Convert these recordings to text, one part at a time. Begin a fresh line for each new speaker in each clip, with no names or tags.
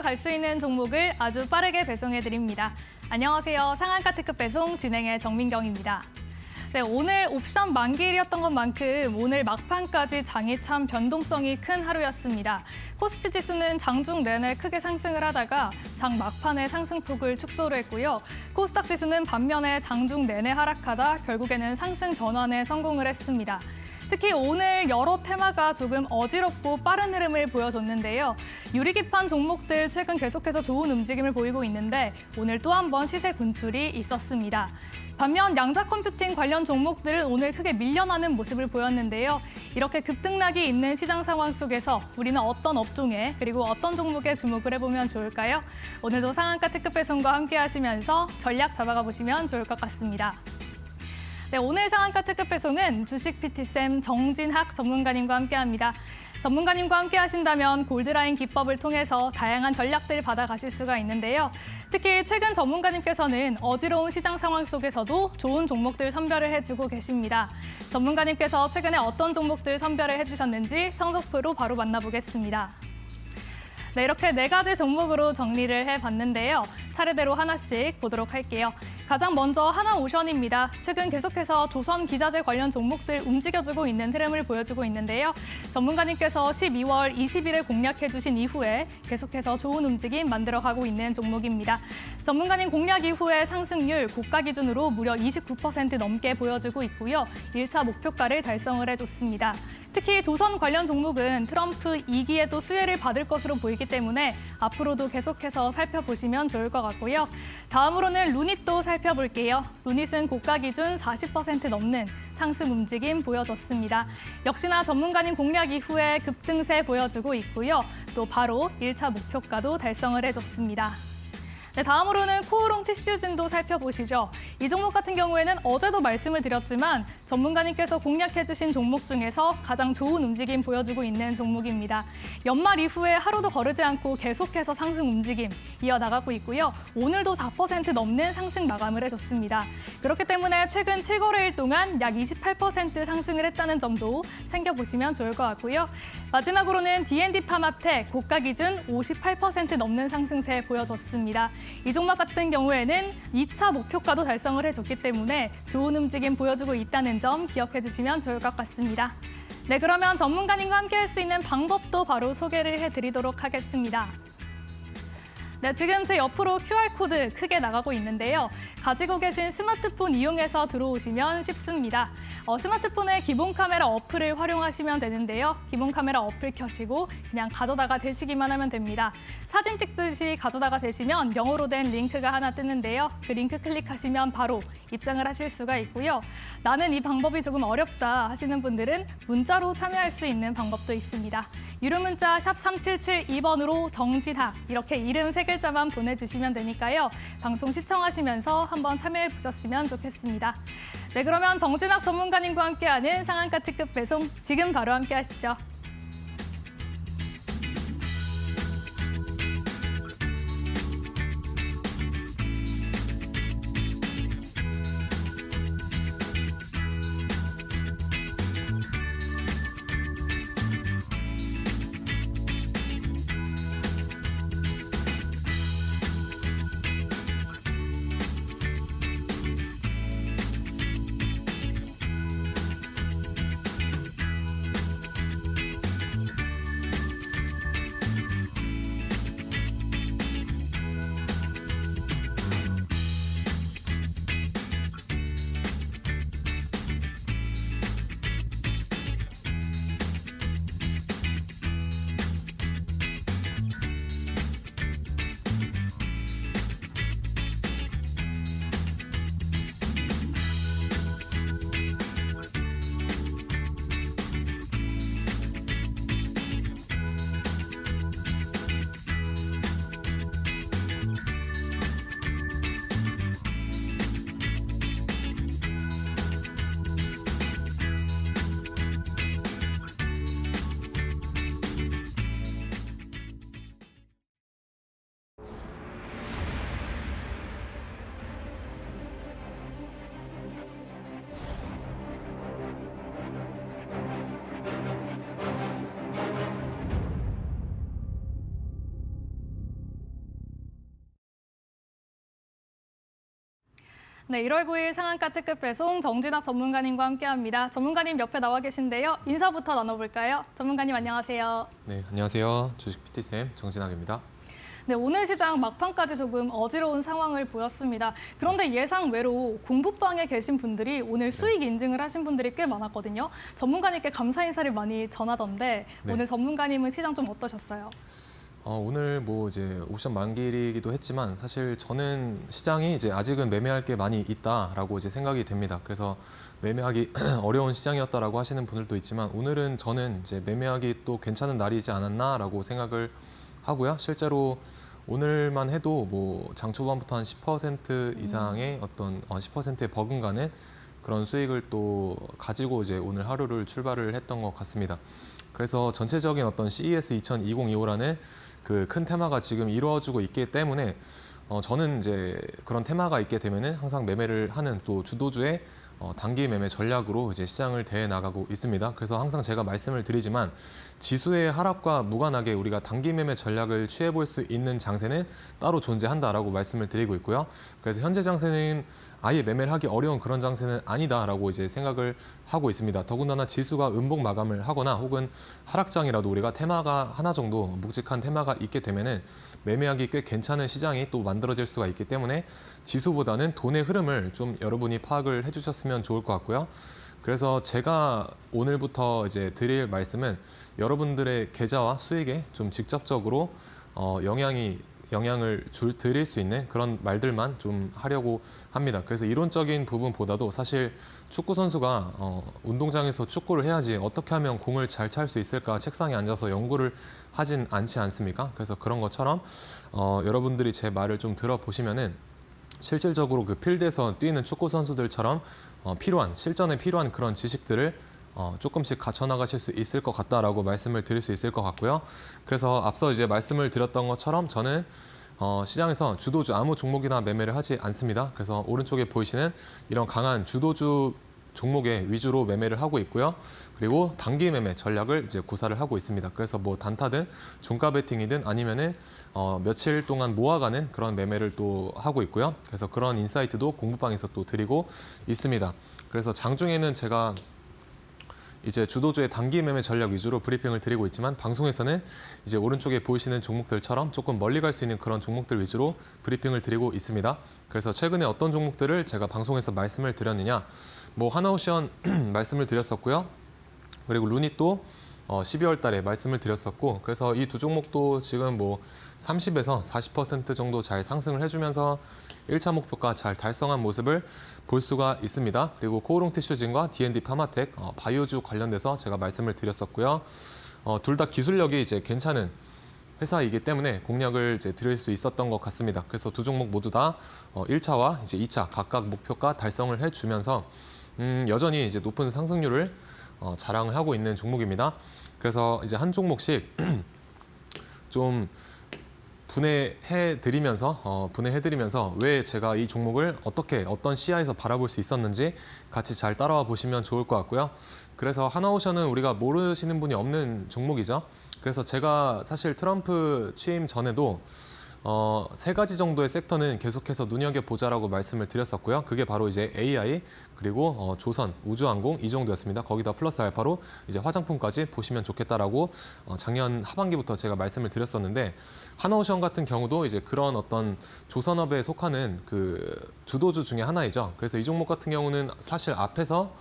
갈 수 있는 종목을 아주 빠르게 배송해드립니다. 안녕하세요. 상한가 특급 배송 진행의 정민경입니다. 네, 오늘 옵션 만기일이었던 것만큼 오늘 막판까지 장이 참 변동성이 큰 하루였습니다. 코스피 지수는 장중 내내 크게 상승을 하다가 장 막판에 상승폭을 축소를 했고요. 코스닥 지수는 반면에 장중 내내 하락하다 결국에는 상승 전환에 성공을 했습니다. 특히 오늘 여러 테마가 조금 어지럽고 빠른 흐름을 보여줬는데요. 유리기판 종목들 최근 계속해서 좋은 움직임을 보이고 있는데 오늘 또 한 번 시세 분출이 있었습니다. 반면 양자 컴퓨팅 관련 종목들은 오늘 크게 밀려나는 모습을 보였는데요. 이렇게 급등락이 있는 시장 상황 속에서 우리는 어떤 업종에 그리고 어떤 종목에 주목을 해보면 좋을까요? 오늘도 상한가 특급 배송과 함께 하시면서 전략 잡아가 보시면 좋을 것 같습니다. 네, 오늘 상한가 특급 배송은 주식 PT쌤 정진학 전문가님과 함께합니다. 전문가님과 함께 하신다면 골드라인 기법을 통해서 다양한 전략들 받아가실 수가 있는데요. 특히 최근 전문가님께서는 어지러운 시장 상황 속에서도 좋은 종목들 선별을 해주고 계십니다. 전문가님께서 최근에 어떤 종목들 선별을 해주셨는지 성적표로 바로 만나보겠습니다. 네, 이렇게 4가지 종목으로 정리를 해봤는데요. 차례대로 하나씩 보도록 할게요. 가장 먼저 하나오션입니다. 최근 계속해서 조선 기자재 관련 종목들 움직여주고 있는 흐름을 보여주고 있는데요. 전문가님께서 12월 20일에 공략해주신 이후에 계속해서 좋은 움직임 만들어가고 있는 종목입니다. 전문가님 공략 이후에 상승률 고가 기준으로 무려 29% 넘게 보여주고 있고요. 1차 목표가를 달성을 해줬습니다. 특히 조선 관련 종목은 트럼프 2기에도 수혜를 받을 것으로 보이기 때문에 앞으로도 계속해서 살펴보시면 좋을 것 같고요. 다음으로는 루닛도 살펴볼게요. 루닛은 고가 기준 40% 넘는 상승 움직임 보여줬습니다. 역시나 전문가님 공략 이후에 급등세 보여주고 있고요. 또 바로 1차 목표가도 달성을 해줬습니다. 네, 다음으로는 코오롱 티슈진도 살펴보시죠. 이 종목 같은 경우에는 어제도 말씀을 드렸지만 전문가님께서 공략해주신 종목 중에서 가장 좋은 움직임 보여주고 있는 종목입니다. 연말 이후에 하루도 거르지 않고 계속해서 상승 움직임 이어나가고 있고요. 오늘도 4% 넘는 상승 마감을 해줬습니다. 그렇기 때문에 최근 7거래일 동안 약 28% 상승을 했다는 점도 챙겨보시면 좋을 것 같고요. 마지막으로는 D&D 파마텍 고가 기준 58% 넘는 상승세 보여줬습니다. 이 종목 같은 경우에는 2차 목표가도 달성을 해줬기 때문에 좋은 움직임 보여주고 있다는 점 기억해 주시면 좋을 것 같습니다. 네, 그러면 전문가님과 함께 할 수 있는 방법도 바로 소개를 해드리도록 하겠습니다. 네, 지금 제 옆으로 QR코드 크게 나가고 있는데요. 가지고 계신 스마트폰 이용해서 들어오시면 쉽습니다. 스마트폰의 기본 카메라 어플을 활용하시면 되는데요. 기본 카메라 어플 켜시고 그냥 가져다가 대시기만 하면 됩니다. 사진 찍듯이 가져다가 대시면 영어로 된 링크가 하나 뜨는데요. 그 링크 클릭하시면 바로 입장을 하실 수가 있고요. 나는 이 방법이 조금 어렵다 하시는 분들은 문자로 참여할 수 있는 방법도 있습니다. 유료 문자 샵 3772번으로 정진학 이렇게 이름 3글자만 보내주시면 되니까요. 방송 시청하시면서 한번 참여해 보셨으면 좋겠습니다. 네, 그러면 정진학 전문가님과 함께하는 상한가 특급 배송 지금 바로 함께 하시죠. 네, 1월 9일 상한가 특급 배송 정진학 전문가님과 함께합니다. 전문가님 옆에 나와 계신데요. 인사부터 나눠볼까요? 전문가님 안녕하세요.
네, 안녕하세요. 주식 PT쌤 정진학입니다.
네, 오늘 시장 막판까지 조금 어지러운 상황을 보였습니다. 그런데 예상 외로 공부방에 계신 분들이 오늘 수익 인증을 하신 분들이 꽤 많았거든요. 전문가님께 감사 인사를 많이 전하던데
네.
오늘 전문가님은 시장 좀 어떠셨어요?
오늘 뭐 이제 옵션 만기이기도 했지만 사실 저는 시장이 이제 아직은 매매할 게 많이 있다라고 이제 생각이 됩니다. 그래서 매매하기 어려운 시장이었다라고 하시는 분들도 있지만 오늘은 저는 이제 매매하기 또 괜찮은 날이지 않았나라고 생각을 하고요. 실제로 오늘만 해도 뭐 장 초반부터 한 10% 이상의 어떤 10%의 버금가는 그런 수익을 또 가지고 이제 오늘 하루를 출발을 했던 것 같습니다. 그래서 전체적인 어떤 CES 2020-25라는 그 큰 테마가 지금 이루어지고 있기 때문에 저는 이제 그런 테마가 있게 되면은 항상 매매를 하는 또 주도주의 단기 매매 전략으로 이제 시장을 대해 나가고 있습니다. 그래서 항상 제가 말씀을 드리지만 지수의 하락과 무관하게 우리가 단기 매매 전략을 취해 볼 수 있는 장세는 따로 존재한다라고 말씀을 드리고 있고요. 그래서 현재 장세는 아예 매매를 하기 어려운 그런 장세는 아니다라고 이제 생각을 하고 있습니다. 더군다나 지수가 음봉 마감을 하거나 혹은 하락장이라도 우리가 테마가 하나 정도 묵직한 테마가 있게 되면은 매매하기 꽤 괜찮은 시장이 또 만들어질 수가 있기 때문에 지수보다는 돈의 흐름을 좀 여러분이 파악을 해주셨으면 좋을 것 같고요. 그래서 제가 오늘부터 이제 드릴 말씀은 여러분들의 계좌와 수익에 좀 직접적으로 영향을 드릴 수 있는 그런 말들만 좀 하려고 합니다. 그래서 이론적인 부분보다도 사실 축구 선수가 운동장에서 축구를 해야지 어떻게 하면 공을 잘 찰 수 있을까 책상에 앉아서 연구를 하진 않지 않습니까? 그래서 그런 것처럼 여러분들이 제 말을 좀 들어보시면은 실질적으로 그 필드에서 뛰는 축구 선수들처럼 실전에 필요한 그런 지식들을 조금씩 갖춰 나가실 수 있을 것 같다라고 말씀을 드릴 수 있을 것 같고요. 그래서 앞서 이제 말씀을 드렸던 것처럼 저는 시장에서 주도주 아무 종목이나 매매를 하지 않습니다. 그래서 오른쪽에 보이시는 이런 강한 주도주 종목에 위주로 매매를 하고 있고요. 그리고 단기 매매 전략을 이제 구사를 하고 있습니다. 그래서 뭐 단타든 종가 베팅이든 아니면은 며칠 동안 모아가는 그런 매매를 또 하고 있고요. 그래서 그런 인사이트도 공부방에서 또 드리고 있습니다. 그래서 장중에는 제가 이제 주도주의 단기 매매 전략 위주로 브리핑을 드리고 있지만 방송에서는 이제 오른쪽에 보이시는 종목들처럼 조금 멀리 갈 수 있는 그런 종목들 위주로 브리핑을 드리고 있습니다. 그래서 최근에 어떤 종목들을 제가 방송에서 말씀을 드렸느냐, 뭐 하나오션 말씀을 드렸었고요. 그리고 루닛도 12월 달에 말씀을 드렸었고, 그래서 이 두 종목도 지금 뭐 30에서 40% 정도 잘 상승을 해주면서 1차 목표가 잘 달성한 모습을 볼 수가 있습니다. 그리고 코오롱 티슈진과 D&D 파마텍, 바이오주 관련돼서 제가 말씀을 드렸었고요. 둘 다 기술력이 이제 괜찮은 회사이기 때문에 공략을 이제 드릴 수 있었던 것 같습니다. 그래서 두 종목 모두 다 1차와 이제 2차 각각 목표가 달성을 해주면서 여전히 이제 높은 상승률을 자랑을 하고 있는 종목입니다. 그래서 이제 한 종목씩 좀 분해해드리면서 왜 제가 이 종목을 어떤 시야에서 바라볼 수 있었는지 같이 잘 따라와 보시면 좋을 것 같고요. 그래서 하나오션은 우리가 모르시는 분이 없는 종목이죠. 그래서 제가 사실 트럼프 취임 전에도 3가지 정도의 섹터는 계속해서 눈여겨보자라고 말씀을 드렸었고요. 그게 바로 이제 AI, 그리고 조선, 우주항공 이 정도였습니다. 거기다 플러스 알파로 이제 화장품까지 보시면 좋겠다라고 작년 하반기부터 제가 말씀을 드렸었는데, 하나오션 같은 경우도 이제 그런 어떤 조선업에 속하는 그 주도주 중에 하나이죠. 그래서 이 종목 같은 경우는 사실 앞에서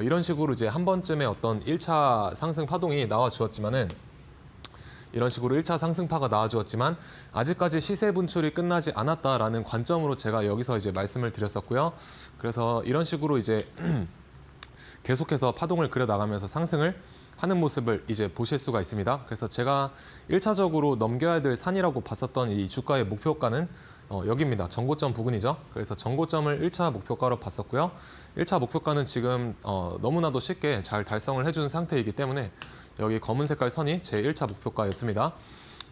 이런 식으로 이제 한 번쯤에 어떤 1차 상승 파동이 나와 주었지만은 이런 식으로 1차 상승파가 나와주었지만 아직까지 시세 분출이 끝나지 않았다라는 관점으로 제가 여기서 이제 말씀을 드렸었고요. 그래서 이런 식으로 이제 계속해서 파동을 그려 나가면서 상승을 하는 모습을 이제 보실 수가 있습니다. 그래서 제가 1차적으로 넘겨야 될 산이라고 봤었던 이 주가의 목표가는 여기입니다. 전고점 부근이죠. 그래서 전고점을 1차 목표가로 봤었고요. 1차 목표가는 지금 너무나도 쉽게 잘 달성을 해준 상태이기 때문에 여기 검은 색깔 선이 제 1차 목표가였습니다.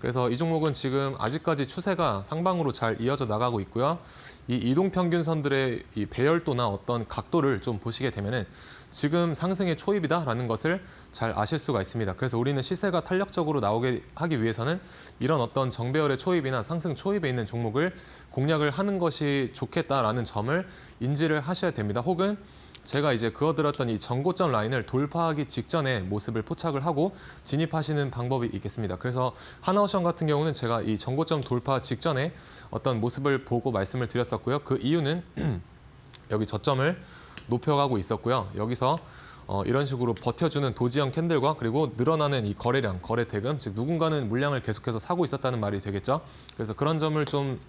그래서 이 종목은 지금 아직까지 추세가 상방으로 잘 이어져 나가고 있고요. 이 이동평균선들의 이 배열도나 어떤 각도를 좀 보시게 되면은 지금 상승의 초입이다라는 것을 잘 아실 수가 있습니다. 그래서 우리는 시세가 탄력적으로 나오게 하기 위해서는 이런 어떤 정배열의 초입이나 상승 초입에 있는 종목을 공략을 하는 것이 좋겠다라는 점을 인지를 하셔야 됩니다. 혹은 제가 이제 그어들었던 이 전고점 라인을 돌파하기 직전에 모습을 포착을 하고 진입하시는 방법이 있겠습니다. 그래서 하나오션 같은 경우는 제가 이 전고점 돌파 직전에 어떤 모습을 보고 말씀을 드렸었고요. 그 이유는 여기 저점을 높여가고 있었고요. 여기서 이런 식으로 버텨주는 도지형 캔들과 그리고 늘어나는 이 거래량, 거래 대금, 즉 누군가는 물량을 계속해서 사고 있었다는 말이 되겠죠. 그래서 그런 점을 좀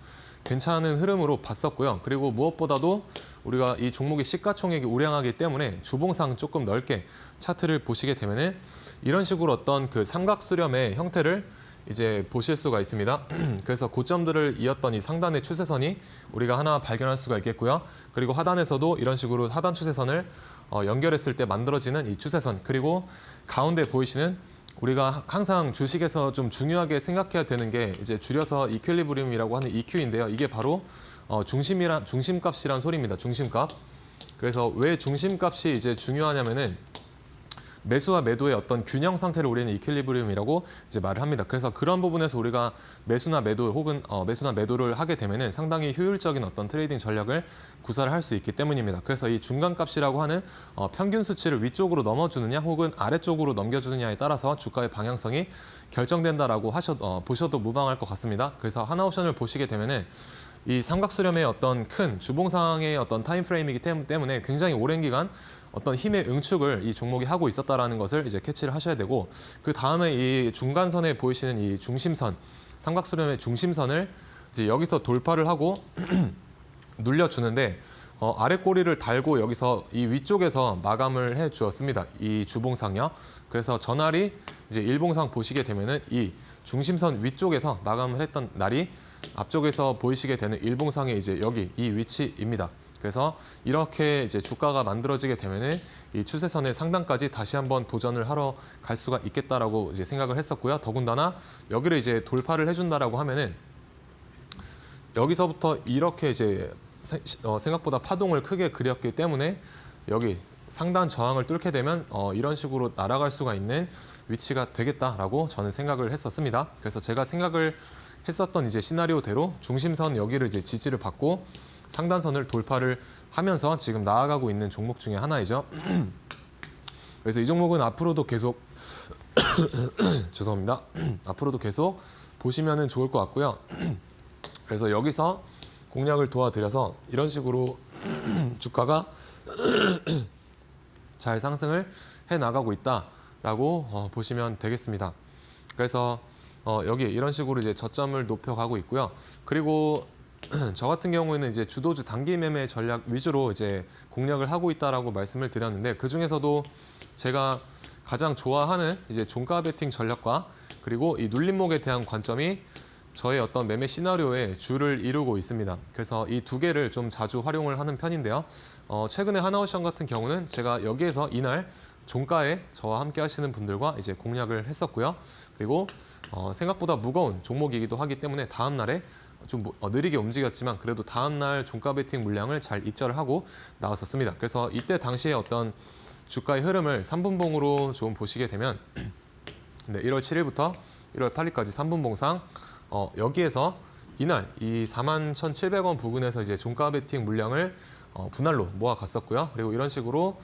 괜찮은 흐름으로 봤었고요. 그리고 무엇보다도 우리가 이 종목의 시가총액이 우량하기 때문에 주봉상 조금 넓게 차트를 보시게 되면은 이런 식으로 어떤 그 삼각수렴의 형태를 이제 보실 수가 있습니다. 그래서 고점들을 이었던 이 상단의 추세선이 우리가 하나 발견할 수가 있겠고요. 그리고 하단에서도 이런 식으로 하단 추세선을 연결했을 때 만들어지는 이 추세선, 그리고 가운데 보이시는 우리가 항상 주식에서 좀 중요하게 생각해야 되는 게 이제 줄여서 이퀄리브리움이라고 하는 EQ인데요. 이게 바로 중심값이란 소리입니다. 중심값. 그래서 왜 중심값이 이제 중요하냐면은 매수와 매도의 어떤 균형 상태를 우리는 이퀄리브리움이라고 이제 말을 합니다. 그래서 그런 부분에서 우리가 매수나 매도 혹은 매수나 매도를 하게 되면은 상당히 효율적인 어떤 트레이딩 전략을 구사를 할 수 있기 때문입니다. 그래서 이 중간값이라고 하는 평균 수치를 위쪽으로 넘어주느냐 혹은 아래쪽으로 넘겨주느냐에 따라서 주가의 방향성이 결정된다라고 보셔도 무방할 것 같습니다. 그래서 하나옵션을 보시게 되면은 이 삼각수렴의 어떤 큰 주봉상의 어떤 타임프레임이기 때문에 굉장히 오랜 기간 어떤 힘의 응축을 이 종목이 하고 있었다라는 것을 이제 캐치를 하셔야 되고, 그 다음에 이 중간선에 보이시는 이 중심선, 삼각수렴의 중심선을 이제 여기서 돌파를 하고 눌려주는데 아래 꼬리를 달고 여기서 이 위쪽에서 마감을 해 주었습니다. 이 주봉상요. 그래서 전날이 이제 일봉상 보시게 되면은 이 중심선 위쪽에서 마감을 했던 날이 앞쪽에서 보이시게 되는 일봉상의 이제 여기 이 위치입니다. 그래서 이렇게 이제 주가가 만들어지게 되면은 이 추세선의 상단까지 다시 한번 도전을 하러 갈 수가 있겠다라고 이제 생각을 했었고요. 더군다나 여기를 이제 돌파를 해준다라고 하면은 여기서부터 이렇게 이제 생각보다 파동을 크게 그렸기 때문에 여기 상단 저항을 뚫게 되면 이런 식으로 날아갈 수가 있는 위치가 되겠다라고 저는 생각을 했었습니다. 그래서 제가 생각을 했었던 이제 시나리오대로 중심선 여기를 이제 지지를 받고 상단선을 돌파를 하면서 지금 나아가고 있는 종목 중에 하나이죠. 그래서 이 종목은 앞으로도 계속 죄송합니다. 앞으로도 계속 보시면은 좋을 것 같고요. 그래서 여기서 공략을 도와드려서 이런 식으로 주가가 잘 상승을 해 나가고 있다라고 보시면 되겠습니다. 그래서 여기 이런 식으로 이제 저점을 높여가고 있고요. 그리고 저 같은 경우에는 이제 주도주 단기 매매 전략 위주로 이제 공략을 하고 있다라고 말씀을 드렸는데, 그 중에서도 제가 가장 좋아하는 이제 종가 베팅 전략과 그리고 이 눌림목에 대한 관점이 저의 어떤 매매 시나리오에 주를 이루고 있습니다. 그래서 이 두 개를 좀 자주 활용을 하는 편인데요. 최근에 하나오션 같은 경우는 제가 여기에서 이날 종가에 저와 함께 하시는 분들과 이제 공략을 했었고요. 그리고 생각보다 무거운 종목이기도 하기 때문에 다음 날에 좀 느리게 움직였지만 그래도 다음 날 종가 베팅 물량을 잘 입절을 하고 나왔었습니다. 그래서 이때 당시에 어떤 주가의 흐름을 3분봉으로 좀 보시게 되면 네, 1월 7일부터 1월 8일까지 3분봉상 여기에서 이날 이 41,700원 부근에서 이제 종가 베팅 물량을 분할로 모아 갔었고요. 그리고 이런 식으로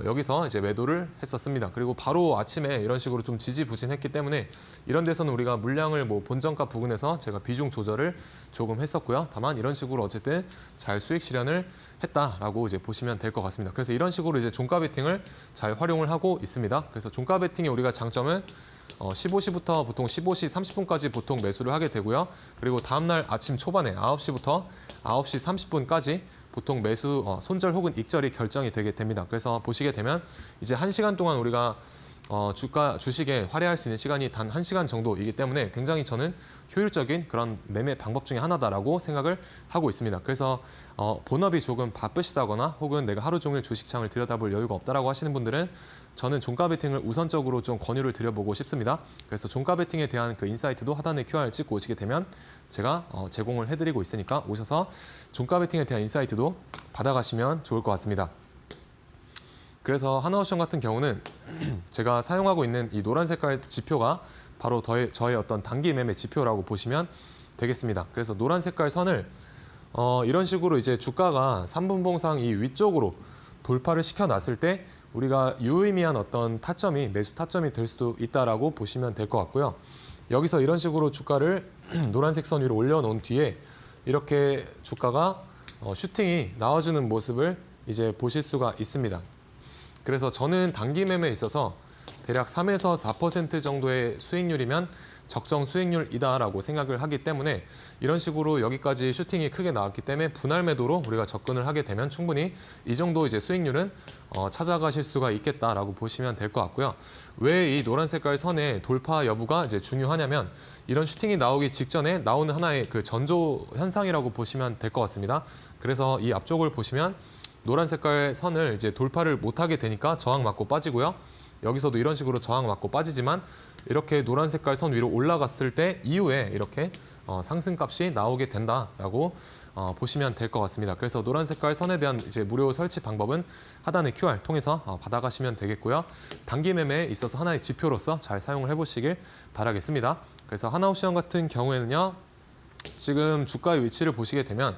여기서 이제 매도를 했었습니다. 그리고 바로 아침에 이런 식으로 좀 지지부진했기 때문에 이런 데서는 우리가 물량을 뭐 본정가 부근에서 제가 비중 조절을 조금 했었고요. 다만 이런 식으로 어쨌든 잘 수익 실현을 했다라고 이제 보시면 될 것 같습니다. 그래서 이런 식으로 이제 종가 베팅을 잘 활용을 하고 있습니다. 그래서 종가 베팅의 우리가 장점은 15시부터 보통 15시 30분까지 보통 매수를 하게 되고요. 그리고 다음날 아침 초반에 9시부터 9시 30분까지 보통 매수 손절 혹은 익절이 결정이 되게 됩니다. 그래서 보시게 되면 이제 1시간 동안 우리가 주식에 활용할 수 있는 시간이 단 1시간 정도이기 때문에 굉장히 저는 효율적인 그런 매매 방법 중에 하나다라고 생각을 하고 있습니다. 그래서 본업이 조금 바쁘시다거나 혹은 내가 하루 종일 주식창을 들여다볼 여유가 없다라고 하시는 분들은 저는 종가 베팅을 우선적으로 좀 권유를 드려보고 싶습니다. 그래서 종가 베팅에 대한 그 인사이트도 하단에 QR을 찍고 오시게 되면 제가 제공을 해드리고 있으니까 오셔서 종가 베팅에 대한 인사이트도 받아가시면 좋을 것 같습니다. 그래서 하나옵션 같은 경우는 제가 사용하고 있는 이 노란 색깔 지표가 바로 저의 어떤 단기 매매 지표라고 보시면 되겠습니다. 그래서 노란 색깔 선을 이런 식으로 이제 주가가 3분봉상 이 위쪽으로 돌파를 시켜놨을 때 우리가 유의미한 어떤 타점이 매수 타점이 될 수도 있다라고 보시면 될 것 같고요. 여기서 이런 식으로 주가를 노란색 선 위로 올려놓은 뒤에 이렇게 주가가 슈팅이 나와주는 모습을 이제 보실 수가 있습니다. 그래서 저는 단기 매매에 있어서 대략 3에서 4% 정도의 수익률이면 적정 수익률이다라고 생각을 하기 때문에 이런 식으로 여기까지 슈팅이 크게 나왔기 때문에 분할 매도로 우리가 접근을 하게 되면 충분히 이 정도 이제 수익률은 찾아가실 수가 있겠다라고 보시면 될 것 같고요. 왜 이 노란 색깔 선의 돌파 여부가 이제 중요하냐면 이런 슈팅이 나오기 직전에 나오는 하나의 그 전조 현상이라고 보시면 될 것 같습니다. 그래서 이 앞쪽을 보시면 노란 색깔 선을 이제 돌파를 못하게 되니까 저항 맞고 빠지고요. 여기서도 이런 식으로 저항 맞고 빠지지만 이렇게 노란 색깔 선 위로 올라갔을 때 이후에 이렇게 상승값이 나오게 된다라고 보시면 될 것 같습니다. 그래서 노란 색깔 선에 대한 이제 무료 설치 방법은 하단의 QR 통해서 받아가시면 되겠고요. 단기 매매에 있어서 하나의 지표로서 잘 사용을 해보시길 바라겠습니다. 그래서 하나옵션 같은 경우에는요. 지금 주가의 위치를 보시게 되면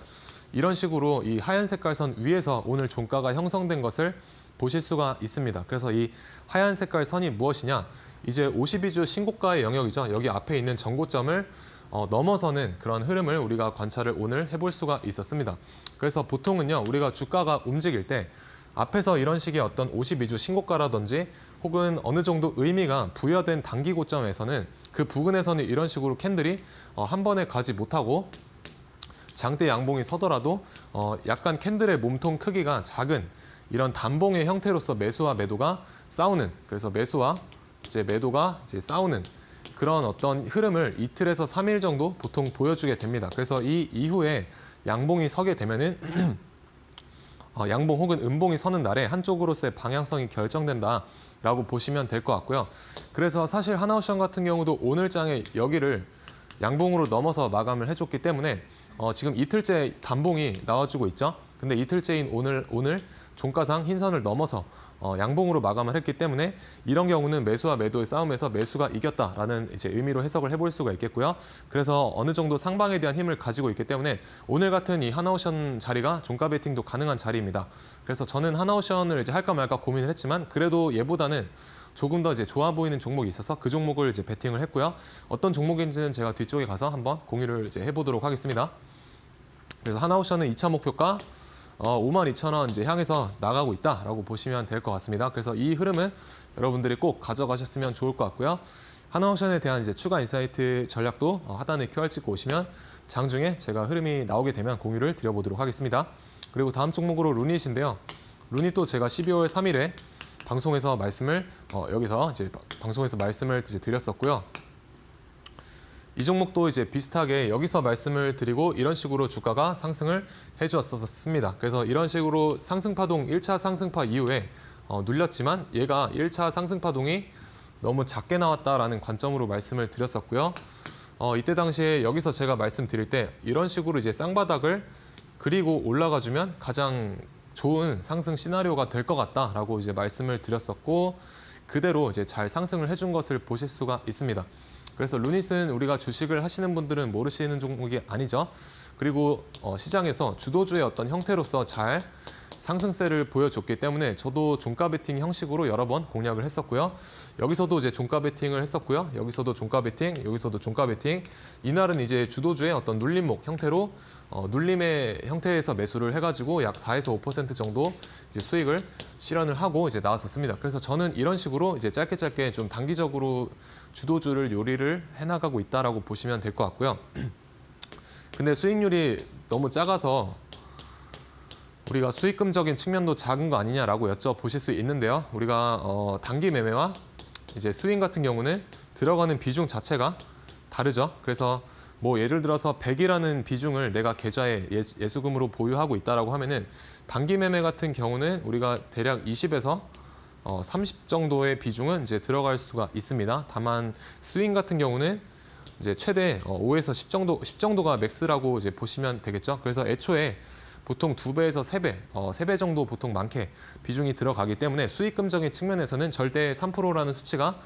이런 식으로 이 하얀 색깔 선 위에서 오늘 종가가 형성된 것을 보실 수가 있습니다. 그래서 이 하얀 색깔 선이 무엇이냐? 이제 52주 신고가의 영역이죠. 여기 앞에 있는 전고점을 넘어서는 그런 흐름을 우리가 관찰을 오늘 해볼 수가 있었습니다. 그래서 보통은요, 우리가 주가가 움직일 때 앞에서 이런 식의 어떤 52주 신고가라든지 혹은 어느 정도 의미가 부여된 단기 고점에서는 그 부근에서는 이런 식으로 캔들이 한 번에 가지 못하고 장대 양봉이 서더라도 약간 캔들의 몸통 크기가 작은 이런 단봉의 형태로서 매수와 매도가 싸우는, 그래서 매수와 이제 매도가 이제 싸우는 그런 어떤 흐름을 이틀에서 3일 정도 보통 보여주게 됩니다. 그래서 이 이후에 양봉이 서게 되면은 양봉 혹은 음봉이 서는 날에 한쪽으로서의 방향성이 결정된다라고 보시면 될 것 같고요. 그래서 사실 하나옵션 같은 경우도 오늘 장에 여기를 양봉으로 넘어서 마감을 해줬기 때문에 지금 이틀째 단봉이 나와주고 있죠. 근데 이틀째인 오늘 종가상 흰선을 넘어서 양봉으로 마감을 했기 때문에 이런 경우는 매수와 매도의 싸움에서 매수가 이겼다라는 이제 의미로 해석을 해볼 수가 있겠고요. 그래서 어느 정도 상방에 대한 힘을 가지고 있기 때문에 오늘 같은 이 하나옵션 자리가 종가 베팅도 가능한 자리입니다. 그래서 저는 하나옵션을 이제 할까 말까 고민을 했지만 그래도 얘보다는 조금 더 이제 좋아 보이는 종목이 있어서 그 종목을 이제 베팅을 했고요. 어떤 종목인지는 제가 뒤쪽에 가서 한번 공유를 이제 해보도록 하겠습니다. 그래서 하나옵션은 2차 목표가 52,000원 이제 향해서 나가고 있다라고 보시면 될 것 같습니다. 그래서 이 흐름은 여러분들이 꼭 가져가셨으면 좋을 것 같고요. 하나옵션에 대한 이제 추가 인사이트 전략도 하단에 QR 찍고 오시면 장중에 제가 흐름이 나오게 되면 공유를 드려보도록 하겠습니다. 그리고 다음 종목으로 루닛인데요. 루닛도 제가 12월 3일에 방송에서 말씀을 여기서 이제 방송에서 말씀을 이제 드렸었고요. 이 종목도 이제 비슷하게 여기서 말씀을 드리고 이런 식으로 주가가 상승을 해주었었습니다. 그래서 이런 식으로 상승파동 1차 상승파 이후에 눌렸지만 얘가 1차 상승파동이 너무 작게 나왔다라는 관점으로 말씀을 드렸었고요. 이때 당시에 여기서 제가 말씀드릴 때 이런 식으로 이제 쌍바닥을 그리고 올라가주면 가장 좋은 상승 시나리오가 될 것 같다라고 이제 말씀을 드렸었고 그대로 이제 잘 상승을 해준 것을 보실 수가 있습니다. 그래서 루닛은 우리가 주식을 하시는 분들은 모르시는 종목이 아니죠. 그리고 시장에서 주도주의 어떤 형태로서 잘 상승세를 보여줬기 때문에 저도 종가 베팅 형식으로 여러 번 공략을 했었고요. 여기서도 이제 종가 베팅을 했었고요. 여기서도 종가 베팅, 여기서도 종가 베팅. 이날은 이제 주도주의 어떤 눌림목 형태로 눌림의 형태에서 매수를 해가지고 약 4에서 5% 정도 이제 수익을 실현을 하고 이제 나왔었습니다. 그래서 저는 이런 식으로 이제 짧게 좀 단기적으로 주도주를 요리를 해나가고 있다라고 보시면 될 것 같고요. 근데 수익률이 너무 작아서 우리가 수익금적인 측면도 작은 거 아니냐라고 여쭤보실 수 있는데요. 우리가 단기 매매와 이제 스윙 같은 경우는 들어가는 비중 자체가 다르죠. 그래서 뭐 예를 들어서 100이라는 비중을 내가 계좌에 예수금으로 보유하고 있다라고 하면은 단기 매매 같은 경우는 우리가 대략 20에서 30 정도의 비중은 이제 들어갈 수가 있습니다. 다만 스윙 같은 경우는 이제 최대 5에서 10 정도가 맥스라고 이제 보시면 되겠죠. 그래서 애초에 보통 2배에서 3배, 3배 정도 보통 많게 비중이 들어가기 때문에 수익금적인 측면에서는 절대 3%라는 수치가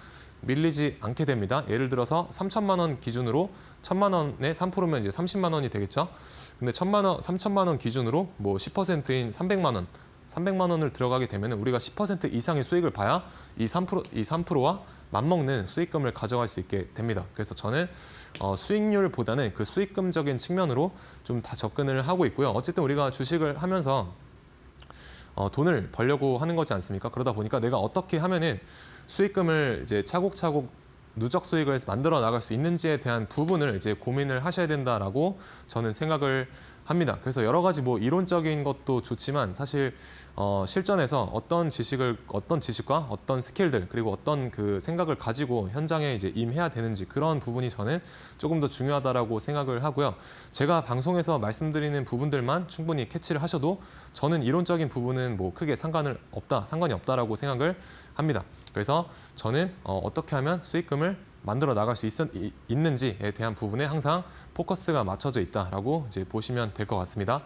밀리지 않게 됩니다. 예를 들어서 3천만 원 기준으로 1천만 원에 3%면 이제 30만 원이 되겠죠. 근데 3천만 원 기준으로 뭐 10%인 300만 원을 들어가게 되면 우리가 10% 이상의 수익을 봐야 이 3%와 맞먹는 수익금을 가져갈 수 있게 됩니다. 그래서 저는 수익률보다는 그 수익금적인 측면으로 좀 다 접근을 하고 있고요. 어쨌든 우리가 주식을 하면서 돈을 벌려고 하는 거지 않습니까? 그러다 보니까 내가 어떻게 하면은 수익금을 이제 차곡차곡 누적 수익을 만들어 나갈 수 있는지에 대한 부분을 이제 고민을 하셔야 된다라고 저는 생각을 합니다. 그래서 여러 가지 뭐 이론적인 것도 좋지만 사실 실전에서 어떤 지식과 어떤 스킬들 그리고 어떤 그 생각을 가지고 현장에 이제 임해야 되는지 그런 부분이 저는 조금 더 중요하다라고 생각을 하고요. 제가 방송에서 말씀드리는 부분들만 충분히 캐치를 하셔도 저는 이론적인 부분은 뭐 크게 상관이 없다라고 생각을 합니다. 그래서 저는 어떻게 하면 수익금을 만들어 나갈 수 있는지에 대한 부분에 항상 포커스가 맞춰져 있다라고 이제 보시면 될 것 같습니다.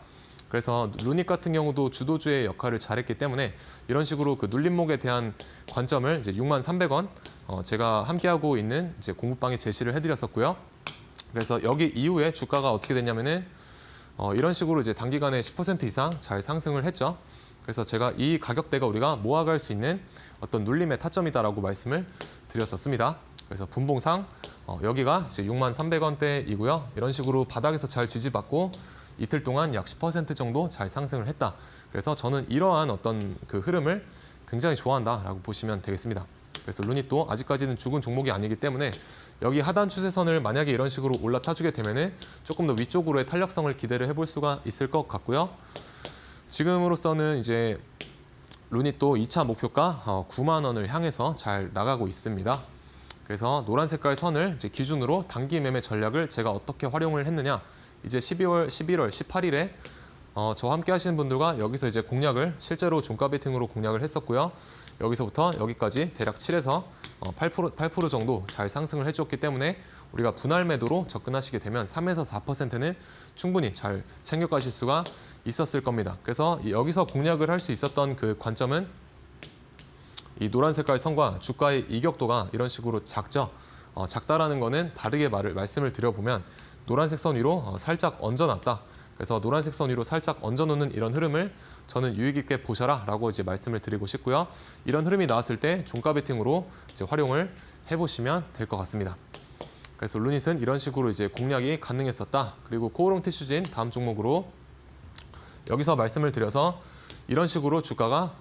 그래서 루닛 같은 경우도 주도주의 역할을 잘했기 때문에 이런 식으로 그 눌림목에 대한 관점을 이제 63,300원 제가 함께하고 있는 이제 공부방에 제시를 해드렸었고요. 그래서 여기 이후에 주가가 어떻게 됐냐면은 이런 식으로 이제 단기간에 10% 이상 잘 상승을 했죠. 그래서 제가 이 가격대가 우리가 모아갈 수 있는 어떤 눌림의 타점이다라고 말씀을 드렸었습니다. 그래서 분봉상 여기가 이제 63,300원대이고요. 이런 식으로 바닥에서 잘 지지받고 이틀 동안 약 10% 정도 잘 상승을 했다. 그래서 저는 이러한 어떤 그 흐름을 굉장히 좋아한다라고 보시면 되겠습니다. 그래서 루닛도 아직까지는 죽은 종목이 아니기 때문에 여기 하단 추세선을 만약에 이런 식으로 올라타주게 되면은 조금 더 위쪽으로의 탄력성을 기대를 해볼 수가 있을 것 같고요. 지금으로서는 이제 루닛도 2차 목표가 9만 원을 향해서 잘 나가고 있습니다. 그래서 노란 색깔 선을 이제 기준으로 단기 매매 전략을 제가 어떻게 활용을 했느냐. 이제 12월, 11월, 18일에 저와 함께 하시는 분들과 여기서 이제 공략을 실제로 종가 베팅으로 공략을 했었고요. 여기서부터 여기까지 대략 7에서 8% 정도 잘 상승을 해줬기 때문에 우리가 분할 매도로 접근하시게 되면 3에서 4%는 충분히 잘 챙겨가실 수가 있었을 겁니다. 그래서 여기서 공략을 할 수 있었던 그 관점은 이 노란 색깔 선과 주가의 이격도가 이런 식으로 작죠. 작다라는 거는 다르게 말씀을 드려보면 노란색 선 위로 살짝 얹어놨다. 그래서 노란색 선 위로 살짝 얹어놓는 이런 흐름을 저는 유익 있게 보셔라라고 이제 말씀을 드리고 싶고요. 이런 흐름이 나왔을 때 종가 베팅으로 이제 활용을 해보시면 될 것 같습니다. 그래서 루닛은 이런 식으로 이제 공략이 가능했었다. 그리고 코오롱 티슈진 다음 종목으로 여기서 말씀을 드려서 이런 식으로 주가가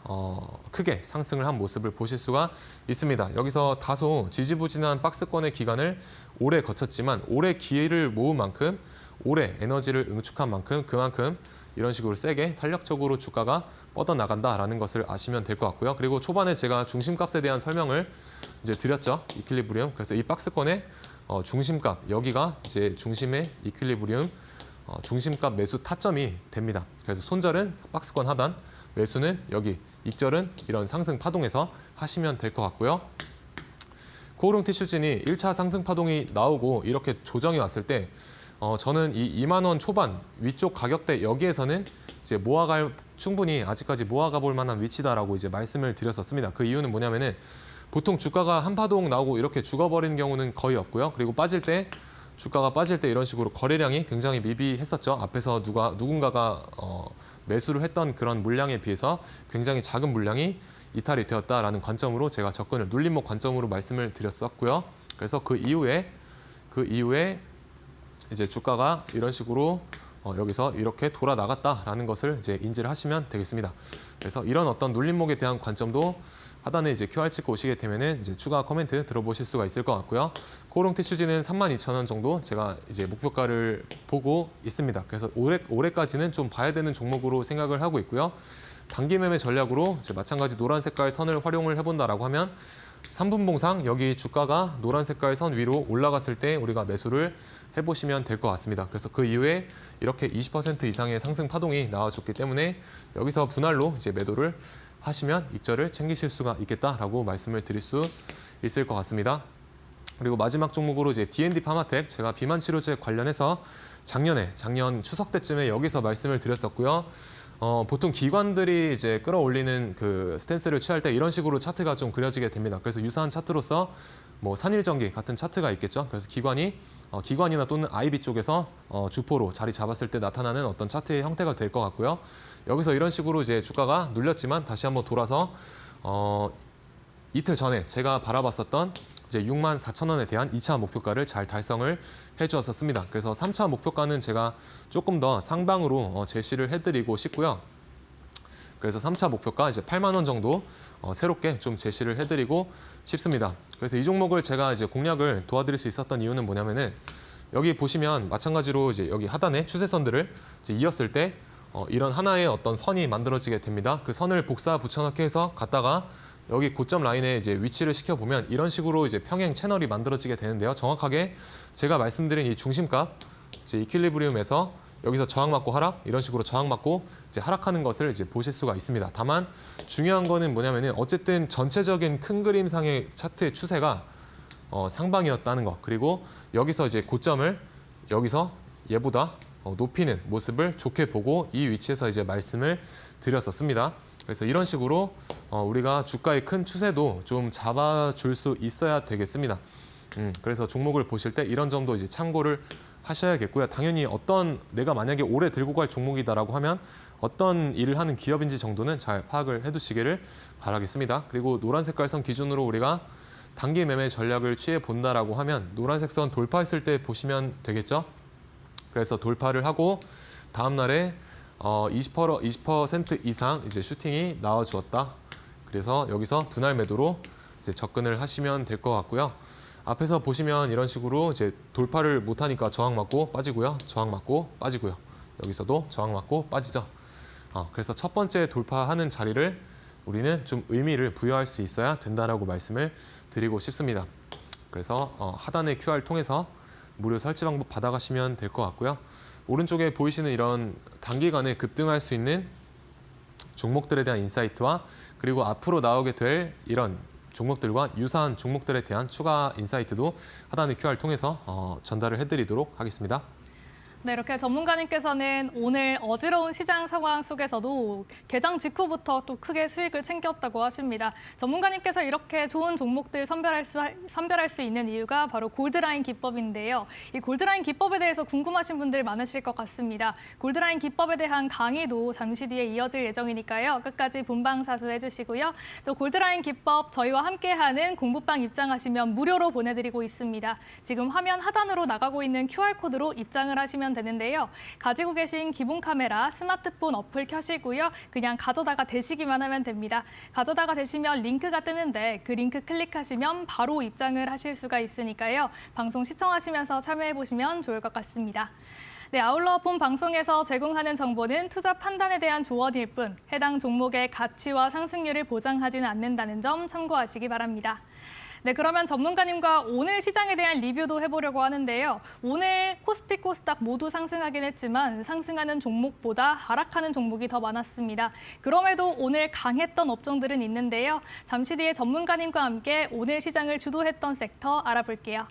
크게 상승을 한 모습을 보실 수가 있습니다. 여기서 다소 지지부진한 박스권의 기간을 오래 거쳤지만 오래 기회를 모은 만큼 오래 에너지를 응축한 만큼 그만큼 이런 식으로 세게 탄력적으로 주가가 뻗어나간다라는 것을 아시면 될 것 같고요. 그리고 초반에 제가 중심값에 대한 설명을 이제 드렸죠. 이퀄리브리움. 그래서 이 박스권의 중심값 여기가 이제 중심의 이퀄리브리움 중심값 매수 타점이 됩니다. 그래서 손절은 박스권 하단, 매수는 여기, 익절은 이런 상승 파동에서 하시면 될 것 같고요. 코오롱 티슈진이 1차 상승 파동이 나오고 이렇게 조정이 왔을 때 저는 이 2만 원 초반 위쪽 가격대 여기에서는 이제 충분히 아직까지 모아가 볼 만한 위치다라고 이제 말씀을 드렸었습니다. 그 이유는 뭐냐면은 보통 주가가 한 파동 나오고 이렇게 죽어버리는 경우는 거의 없고요. 그리고 주가가 빠질 때 이런 식으로 거래량이 굉장히 미비했었죠. 앞에서 누군가가 매수를 했던 그런 물량에 비해서 굉장히 작은 물량이 이탈이 되었다라는 관점으로 제가 접근을 눌림목 관점으로 말씀을 드렸었고요. 그래서 그 이후에 이제 주가가 이런 식으로 여기서 이렇게 돌아 나갔다라는 것을 이제 인지를 하시면 되겠습니다. 그래서 이런 어떤 눌림목에 대한 관점도 하단에 이제 QR 찍고 오시게 되면은 이제 추가 코멘트 들어보실 수가 있을 것 같고요. 코오롱 티슈지는 32,000원 정도 제가 이제 목표가를 보고 있습니다. 그래서 올해까지는 좀 봐야 되는 종목으로 생각을 하고 있고요. 단기 매매 전략으로 이제 마찬가지 노란 색깔 선을 활용을 해본다라고 하면 3분봉상 여기 주가가 노란 색깔 선 위로 올라갔을 때 우리가 매수를 해보시면 될 것 같습니다. 그래서 그 이후에 이렇게 20% 이상의 상승 파동이 나와줬기 때문에 여기서 분할로 이제 매도를 하시면 익절을 챙기실 수가 있겠다라고 말씀을 드릴 수 있을 것 같습니다. 그리고 마지막 종목으로 이제 D&D 파마텍, 제가 비만 치료제 관련해서 작년 추석 때쯤에 여기서 말씀을 드렸었고요. 보통 기관들이 이제 끌어올리는 그 스탠스를 취할 때 이런 식으로 차트가 좀 그려지게 됩니다. 그래서 유사한 차트로서 뭐 산일전기 같은 차트가 있겠죠. 그래서 기관이나 또는 IB 쪽에서 주포로 자리 잡았을 때 나타나는 어떤 차트의 형태가 될 것 같고요. 여기서 이런 식으로 이제 주가가 눌렸지만 다시 한번 돌아서 이틀 전에 제가 바라봤었던 이제 64,000원에 대한 2차 목표가를 잘 달성을 해주었었습니다. 그래서 3차 목표가는 제가 조금 더 상방으로 제시를 해드리고 싶고요. 그래서 3차 목표가 이제 8만 원 정도 새롭게 좀 제시를 해드리고 싶습니다. 그래서 이 종목을 제가 이제 공략을 도와드릴 수 있었던 이유는 뭐냐면은 여기 보시면 마찬가지로 이제 여기 하단에 추세선들을 이제 이었을 때 이런 하나의 어떤 선이 만들어지게 됩니다. 그 선을 복사 붙여넣기 해서 갔다가 여기 고점 라인에 이제 위치를 시켜보면 이런 식으로 이제 평행 채널이 만들어지게 되는데요. 정확하게 제가 말씀드린 이 중심값, 이제 이퀄리브리움에서 여기서 저항받고 하락, 이런 식으로 저항받고 이제 하락하는 것을 이제 보실 수가 있습니다. 다만 중요한 거는 뭐냐면은 어쨌든 전체적인 큰 그림상의 차트의 추세가 상방이었다는 거. 그리고 여기서 이제 고점을 여기서 얘보다 높이는 모습을 좋게 보고 이 위치에서 이제 말씀을 드렸었습니다. 그래서 이런 식으로 우리가 주가의 큰 추세도 좀 잡아줄 수 있어야 되겠습니다. 그래서 종목을 보실 때 이런 점도 이제 참고를 하셔야겠고요. 당연히 내가 만약에 오래 들고 갈 종목이다라고 하면 어떤 일을 하는 기업인지 정도는 잘 파악을 해두시기를 바라겠습니다. 그리고 노란 색깔 선 기준으로 우리가 단기 매매 전략을 취해 본다라고 하면 노란색 선 돌파했을 때 보시면 되겠죠. 그래서 돌파를 하고 다음 날에 20% 이상 이제 슈팅이 나와 주었다. 그래서 여기서 분할 매도로 이제 접근을 하시면 될 것 같고요. 앞에서 보시면 이런 식으로 이제 돌파를 못하니까 저항 맞고 빠지고요. 저항 맞고 빠지고요. 여기서도 저항 맞고 빠지죠. 그래서 첫 번째 돌파하는 자리를 우리는 좀 의미를 부여할 수 있어야 된다라고 말씀을 드리고 싶습니다. 그래서 하단의 QR 통해서 무료 설치 방법 받아가시면 될 것 같고요. 오른쪽에 보이시는 이런 단기간에 급등할 수 있는 종목들에 대한 인사이트와 그리고 앞으로 나오게 될 이런 종목들과 유사한 종목들에 대한 추가 인사이트도 하단의 QR 통해서 전달을 해드리도록 하겠습니다.
네, 이렇게 전문가님께서는 오늘 어지러운 시장 상황 속에서도 개장 직후부터 또 크게 수익을 챙겼다고 하십니다. 전문가님께서 이렇게 좋은 종목들 선별할 수 있는 이유가 바로 골드라인 기법인데요. 이 골드라인 기법에 대해서 궁금하신 분들 많으실 것 같습니다. 골드라인 기법에 대한 강의도 잠시 뒤에 이어질 예정이니까요. 끝까지 본방사수 해주시고요. 또 골드라인 기법 저희와 함께하는 공부방 입장하시면 무료로 보내드리고 있습니다. 지금 화면 하단으로 나가고 있는 QR코드로 입장을 하시면 되는데요. 가지고 계신 기본 카메라, 스마트폰 어플 켜시고요. 그냥 가져다가 대시기만 하면 됩니다. 가져다가 대시면 링크가 뜨는데 그 링크 클릭하시면 바로 입장을 하실 수가 있으니까요. 방송 시청하시면서 참여해보시면 좋을 것 같습니다. 네, 아울러 본 방송에서 제공하는 정보는 투자 판단에 대한 조언일 뿐 해당 종목의 가치와 상승률을 보장하지는 않는다는 점 참고하시기 바랍니다. 네, 그러면 전문가님과 오늘 시장에 대한 리뷰도 해보려고 하는데요. 오늘 코스피, 코스닥 모두 상승하긴 했지만 상승하는 종목보다 하락하는 종목이 더 많았습니다. 그럼에도 오늘 강했던 업종들은 있는데요. 잠시 뒤에 전문가님과 함께 오늘 시장을 주도했던 섹터 알아볼게요.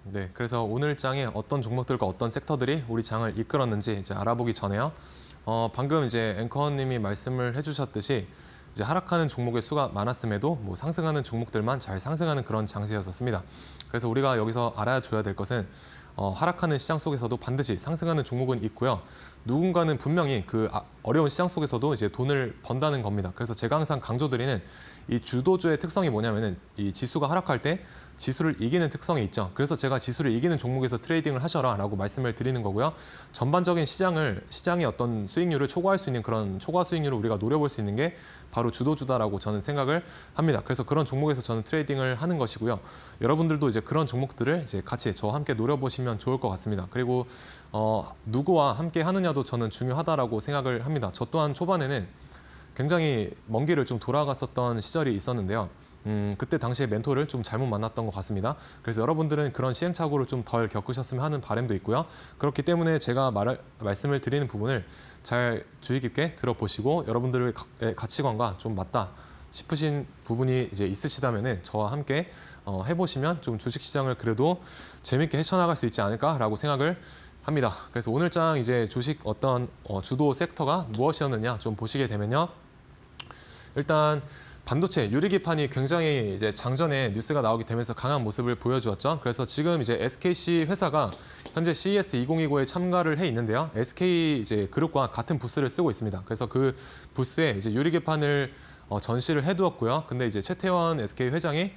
네, 그래서 오늘 장에 어떤 종목들과 어떤 섹터들이 우리 장을 이끌었는지 이제 알아보기 전에요. 방금 이제 앵커님이 말씀을 해주셨듯이 이제 하락하는 종목의 수가 많았음에도 뭐 상승하는 종목들만 잘 상승하는 그런 장세였었습니다. 그래서 우리가 여기서 알아둬야 될 것은 하락하는 시장 속에서도 반드시 상승하는 종목은 있고요. 누군가는 분명히 그 어려운 시장 속에서도 이제 돈을 번다는 겁니다. 그래서 제가 항상 강조드리는 이 주도주의 특성이 뭐냐면은 이 지수가 하락할 때 지수를 이기는 특성이 있죠. 그래서 제가 지수를 이기는 종목에서 트레이딩을 하셔라라고 말씀을 드리는 거고요. 전반적인 시장의 어떤 수익률을 초과할 수 있는 그런 초과 수익률을 우리가 노려볼 수 있는 게 바로 주도주다라고 저는 생각을 합니다. 그래서 그런 종목에서 저는 트레이딩을 하는 것이고요. 여러분들도 이제 그런 종목들을 이제 같이 저와 함께 노려보시면 좋을 것 같습니다. 그리고 누구와 함께 하느냐도 저는 중요하다라고 생각을 합니다. 저 또한 초반에는 굉장히 먼 길을 좀 돌아갔었던 시절이 있었는데요. 그때 당시에 멘토를 좀 잘못 만났던 것 같습니다. 그래서 여러분들은 그런 시행착오를 좀 덜 겪으셨으면 하는 바람도 있고요. 그렇기 때문에 제가 말씀을 드리는 부분을 잘 주의 깊게 들어보시고 여러분들의 가치관과 좀 맞다 싶으신 부분이 이제 있으시다면은 저와 함께 해보시면 좀 주식시장을 그래도 재밌게 헤쳐나갈 수 있지 않을까라고 생각을 합니다. 그래서 오늘 장 이제 주식 어떤 주도 섹터가 무엇이었느냐 좀 보시게 되면요. 일단 반도체 유리기판이 굉장히 이제 장전에 뉴스가 나오게 되면서 강한 모습을 보여주었죠. 그래서 지금 이제 SKC 회사가 현재 CES 2029에 참가를 해 있는데요. SK 이제 그룹과 같은 부스를 쓰고 있습니다. 그래서 그 부스에 이제 유리기판을 전시를 해두었고요. 근데 이제 최태원 SK 회장이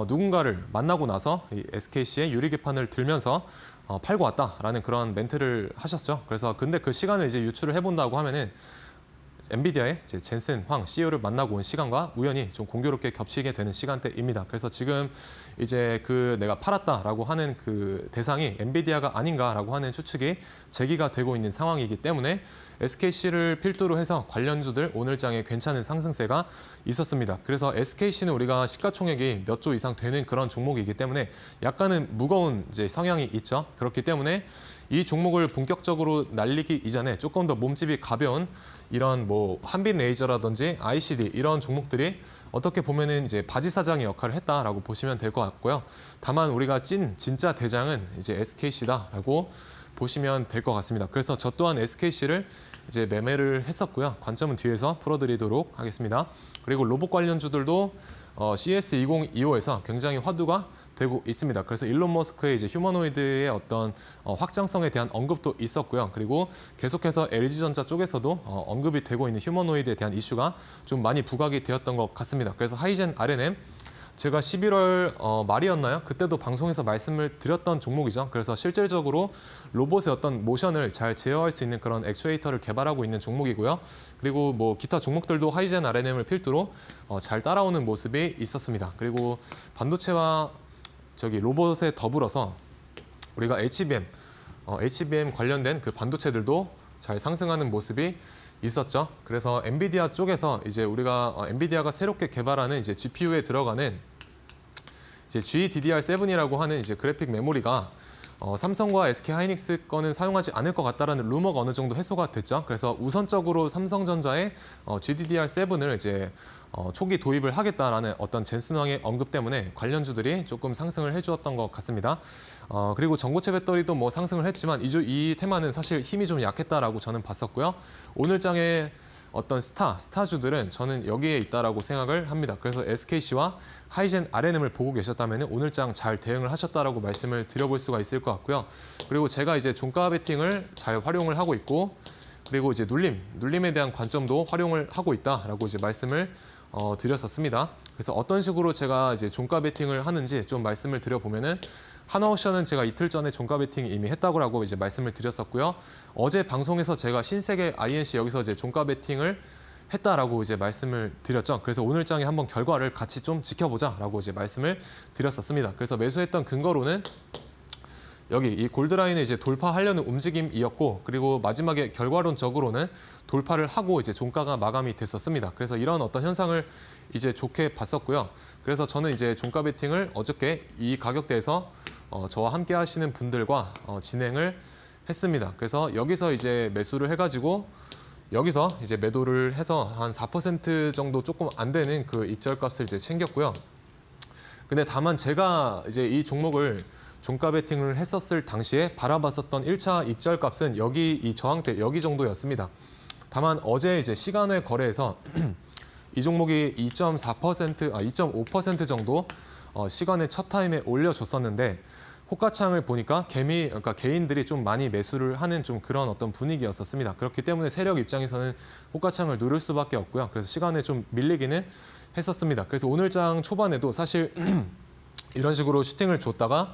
누군가를 만나고 나서 이 SKC의 유리기판을 들면서 팔고 왔다라는 그런 멘트를 하셨죠. 그래서 근데 그 시간을 이제 유출을 해본다고 하면은 엔비디아의 이제 젠슨 황 CEO를 만나고 온 시간과 우연히 좀 공교롭게 겹치게 되는 시간대입니다. 그래서 지금 이제 그 내가 팔았다라고 하는 그 대상이 엔비디아가 아닌가라고 하는 추측이 제기가 되고 있는 상황이기 때문에 SKC를 필두로 해서 관련주들 오늘 장에 괜찮은 상승세가 있었습니다. 그래서 SKC는 우리가 시가총액이 몇 조 이상 되는 그런 종목이기 때문에 약간은 무거운 이제 성향이 있죠. 그렇기 때문에 이 종목을 본격적으로 날리기 이전에 조금 더 몸집이 가벼운 이런 뭐 한빛레이저라든지 ICD 이런 종목들이 어떻게 보면은 이제 바지 사장의 역할을 했다라고 보시면 될 것 같고요. 다만 우리가 진짜 대장은 이제 SKC다라고 보시면 될 것 같습니다. 그래서 저 또한 SKC를 이제 매매를 했었고요. 관점은 뒤에서 풀어드리도록 하겠습니다. 그리고 로봇 관련주들도 CS 2025에서 굉장히 화두가 되고 있습니다. 그래서 일론 머스크의 이제 휴머노이드의 어떤 확장성에 대한 언급도 있었고요. 그리고 계속해서 LG전자 쪽에서도 언급이 되고 있는 휴머노이드에 대한 이슈가 좀 많이 부각이 되었던 것 같습니다. 그래서 하이젠 R&M 제가 11월 말이었나요? 그때도 방송에서 말씀을 드렸던 종목이죠. 그래서 실질적으로 로봇의 어떤 모션을 잘 제어할 수 있는 그런 액추에이터를 개발하고 있는 종목이고요. 그리고 뭐 기타 종목들도 하이젠 R&M을 필두로 잘 따라오는 모습이 있었습니다. 그리고 반도체와 로봇에 더불어서 우리가 HBM 관련된 그 반도체들도 잘 상승하는 모습이 있었죠. 그래서 엔비디아 쪽에서 이제 우리가 엔비디아가 새롭게 개발하는 이제 GPU에 들어가는 이제 GDDR7이라고 하는 이제 그래픽 메모리가 삼성과 SK하이닉스 거는 사용하지 않을 것 같다라는 루머가 어느 정도 해소가 됐죠. 그래서 우선적으로 삼성전자의 GDDR7을 이제 초기 도입을 하겠다라는 어떤 젠슨왕의 언급 때문에 관련주들이 조금 상승을 해주었던 것 같습니다. 그리고 전고체 배터리도 뭐 상승을 했지만 이 테마는 사실 힘이 좀 약했다라고 저는 봤었고요. 오늘 장에 어떤 스타주들은 저는 여기에 있다라고 생각을 합니다. 그래서 SKC와 하이젠 R&M을 보고 계셨다면 오늘 장 잘 대응을 하셨다라고 말씀을 드려볼 수가 있을 것 같고요. 그리고 제가 이제 종가 베팅을 잘 활용을 하고 있고 그리고 이제 눌림에 대한 관점도 활용을 하고 있다라고 이제 말씀을 드렸었습니다. 그래서 어떤 식으로 제가 이제 종가 베팅을 하는지 좀 말씀을 드려보면은 하나옵션은 제가 이틀 전에 종가 베팅 이미 했다고 이제 말씀을 드렸었고요. 어제 방송에서 제가 신세계 INC 여기서 이제 종가 베팅을 했다라고 이제 말씀을 드렸죠. 그래서 오늘 장에 한번 결과를 같이 좀 지켜보자라고 이제 말씀을 드렸었습니다. 그래서 매수했던 근거로는 여기 이 골드라인을 이제 돌파하려는 움직임이었고 그리고 마지막에 결과론적으로는 돌파를 하고 이제 종가가 마감이 됐었습니다. 그래서 이런 어떤 현상을 이제 좋게 봤었고요. 그래서 저는 이제 종가 베팅을 어저께 이 가격대에서 저와 함께 하시는 분들과 진행을 했습니다. 그래서 여기서 이제 매수를 해가지고 여기서 이제 매도를 해서 한 4% 정도 조금 안 되는 그 익절값을 이제 챙겼고요. 근데 다만 제가 이제 이 종목을 종가 베팅을 했었을 당시에 바라봤었던 1차 익절 값은 여기 이 저항대 여기 정도였습니다. 다만 어제 이제 시간외 거래에서 이 종목이 2.5% 정도 시간의 첫 타임에 올려줬었는데 호가창을 보니까 그러니까 개인들이 좀 많이 매수를 하는 좀 그런 어떤 분위기였었습니다. 그렇기 때문에 세력 입장에서는 호가창을 누를 수밖에 없고요. 그래서 시간에 좀 밀리기는 했었습니다. 그래서 오늘 장 초반에도 사실 이런 식으로 슈팅을 줬다가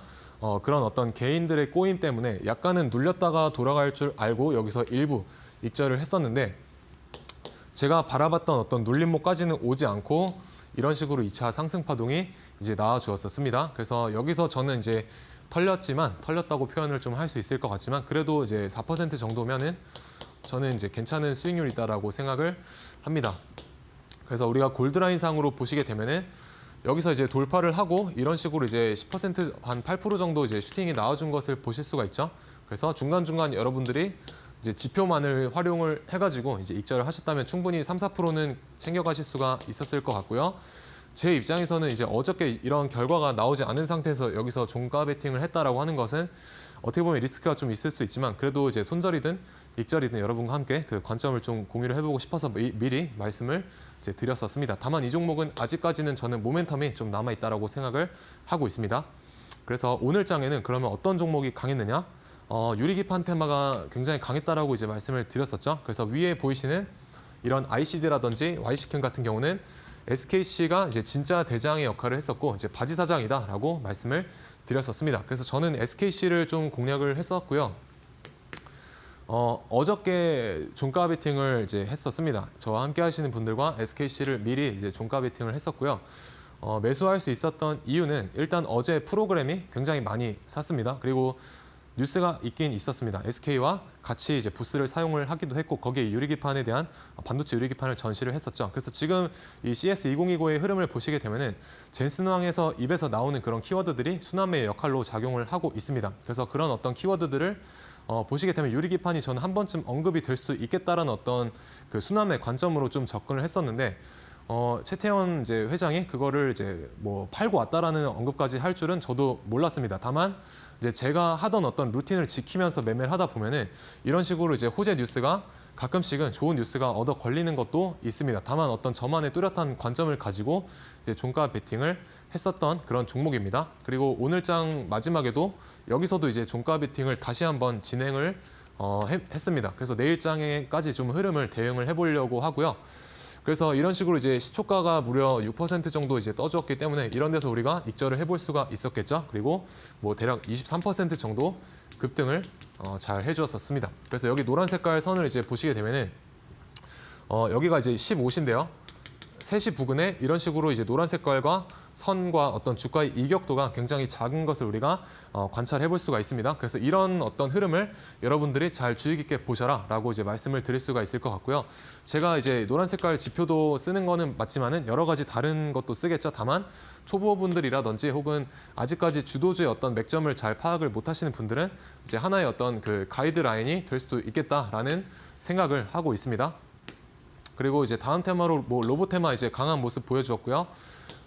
그런 어떤 개인들의 꼬임 때문에 약간은 눌렸다가 돌아갈 줄 알고 여기서 일부 익절을 했었는데 제가 바라봤던 어떤 눌림목까지는 오지 않고 이런 식으로 2차 상승 파동이 이제 나와 주었었습니다. 그래서 여기서 저는 이제 털렸다고 표현을 좀 할 수 있을 것 같지만 그래도 이제 4% 정도면은 저는 이제 괜찮은 수익률이다라고 생각을 합니다. 그래서 우리가 골드라인 상으로 보시게 되면은 여기서 이제 돌파를 하고 이런 식으로 이제 10% 한 8% 정도 이제 슈팅이 나와준 것을 보실 수가 있죠. 그래서 중간중간 여러분들이 이제 지표만을 활용을 해가지고 이제 익절을 하셨다면 충분히 3, 4%는 챙겨가실 수가 있었을 것 같고요. 제 입장에서는 이제 어저께 이런 결과가 나오지 않은 상태에서 여기서 종가 베팅을 했다라고 하는 것은 어떻게 보면 리스크가 좀 있을 수 있지만 그래도 이제 손절이든 익절이든 여러분과 함께 그 관점을 좀 공유를 해보고 싶어서 미리 말씀을 이제 드렸었습니다. 다만 이 종목은 아직까지는 저는 모멘텀이 좀 남아 있다라고 생각을 하고 있습니다. 그래서 오늘 장에는 그러면 어떤 종목이 강했느냐? 유리기판 테마가 굉장히 강했다라고 이제 말씀을 드렸었죠. 그래서 위에 보이시는 이런 ICD라든지 Y시킨 같은 경우는 SKC가 이제 진짜 대장의 역할을 했었고 이제 바지 사장이다라고 말씀을 드렸었습니다. 그래서 저는 SKC를 좀 공략을 했었고요. 어저께 종가 베팅을 이제 했었습니다. 저와 함께 하시는 분들과 SKC를 미리 이제 종가 베팅을 했었고요. 매수할 수 있었던 이유는 일단 어제 프로그램이 굉장히 많이 샀습니다. 그리고 뉴스가 있긴 있었습니다. SK와 같이 이제 부스를 사용을 하기도 했고 거기에 유리기판에 대한 반도체 유리기판을 전시를 했었죠. 그래서 지금 이 CS2020의 흐름을 보시게 되면은 젠슨왕에서 입에서 나오는 그런 키워드들이 순환매의 역할로 작용을 하고 있습니다. 그래서 그런 어떤 키워드들을 보시게 되면 유리기판이 저는 한 번쯤 언급이 될 수도 있겠다라는 어떤 그 순환매 관점으로 좀 접근을 했었는데 최태원 이제 회장이 그거를 이제 뭐 팔고 왔다라는 언급까지 할 줄은 저도 몰랐습니다. 다만 이제 제가 하던 어떤 루틴을 지키면서 매매를 하다 보면은 이런 식으로 이제 호재 뉴스가 가끔씩은 좋은 뉴스가 얻어 걸리는 것도 있습니다. 다만 어떤 저만의 뚜렷한 관점을 가지고 이제 종가 베팅을 했었던 그런 종목입니다. 그리고 오늘 장 마지막에도 여기서도 이제 종가 베팅을 다시 한번 진행을 했습니다. 그래서 내일 장에까지 좀 흐름을 대응을 해보려고 하고요. 그래서 이런 식으로 이제 시초가가 무려 6% 정도 이제 떠주었기 때문에 이런 데서 우리가 익절을 해볼 수가 있었겠죠. 그리고 뭐 대략 23% 정도 급등을 잘 해주었었습니다. 그래서 여기 노란 색깔 선을 이제 보시게 되면은 여기가 이제 15시인데요. 3시 부근에 이런 식으로 이제 노란 색깔과 선과 어떤 주가의 이격도가 굉장히 작은 것을 우리가 관찰해 볼 수가 있습니다. 그래서 이런 어떤 흐름을 여러분들이 잘 주의 깊게 보셔라라고 이제 말씀을 드릴 수가 있을 것 같고요. 제가 이제 노란 색깔 지표도 쓰는 거는 맞지만은 여러 가지 다른 것도 쓰겠죠. 다만 초보분들이라든지 혹은 아직까지 주도주의 어떤 맥점을 잘 파악을 못 하시는 분들은 이제 하나의 어떤 그 가이드라인이 될 수도 있겠다라는 생각을 하고 있습니다. 그리고 이제 다음 테마로 뭐 로봇 테마 이제 강한 모습 보여주었고요.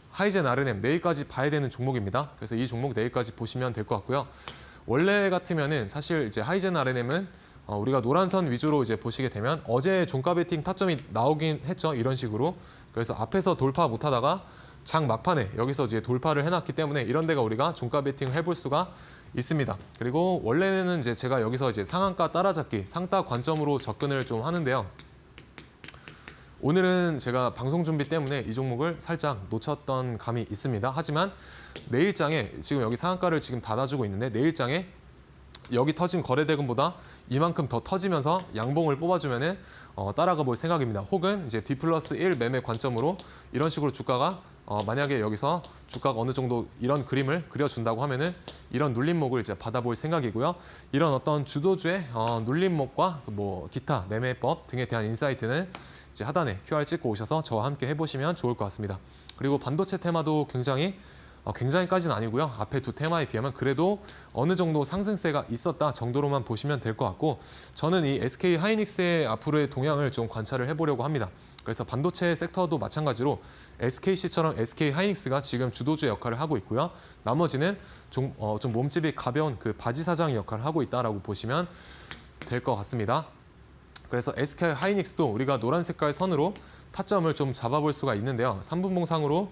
하이젠 RNM 내일까지 봐야 되는 종목입니다. 그래서 이 종목 내일까지 보시면 될 것 같고요. 원래 같으면은 사실 이제 하이젠 RNM은 우리가 노란선 위주로 이제 보시게 되면 어제 종가 베팅 타점이 나오긴 했죠. 이런 식으로. 그래서 앞에서 돌파 못하다가 장 막판에 여기서 이제 돌파를 해놨기 때문에 이런 데가 우리가 종가 베팅을 해볼 수가 있습니다. 그리고 원래는 이제 제가 여기서 이제 상한가 따라잡기 상따 관점으로 접근을 좀 하는데요. 오늘은 제가 방송 준비 때문에 이 종목을 살짝 놓쳤던 감이 있습니다. 하지만 내일장에 지금 여기 상한가를 지금 닫아주고 있는데 내일장에 여기 터진 거래대금보다 이만큼 더 터지면서 양봉을 뽑아주면은 따라가 볼 생각입니다. 혹은 이제 D+1 매매 관점으로 이런 식으로 주가가 만약에 여기서 주가가 어느 정도 이런 그림을 그려준다고 하면은 이런 눌림목을 이제 받아볼 생각이고요. 이런 어떤 주도주의 눌림목과 뭐 기타 매매법 등에 대한 인사이트는 이제 하단에 QR 찍고 오셔서 저와 함께 해보시면 좋을 것 같습니다. 그리고 반도체 테마도 굉장히 굉장히까지는 아니고요. 앞에 두 테마에 비하면 그래도 어느 정도 상승세가 있었다 정도로만 보시면 될 것 같고 저는 이 SK 하이닉스의 앞으로의 동향을 좀 관찰을 해보려고 합니다. 그래서 반도체 섹터도 마찬가지로 SKC처럼 SK 하이닉스가 지금 주도주 역할을 하고 있고요. 나머지는 좀 몸집이 가벼운 그 바지 사장 역할을 하고 있다라고 보시면 될 것 같습니다. 그래서 SK 하이닉스도 우리가 노란 색깔 선으로 타점을 좀 잡아볼 수가 있는데요. 3분봉상으로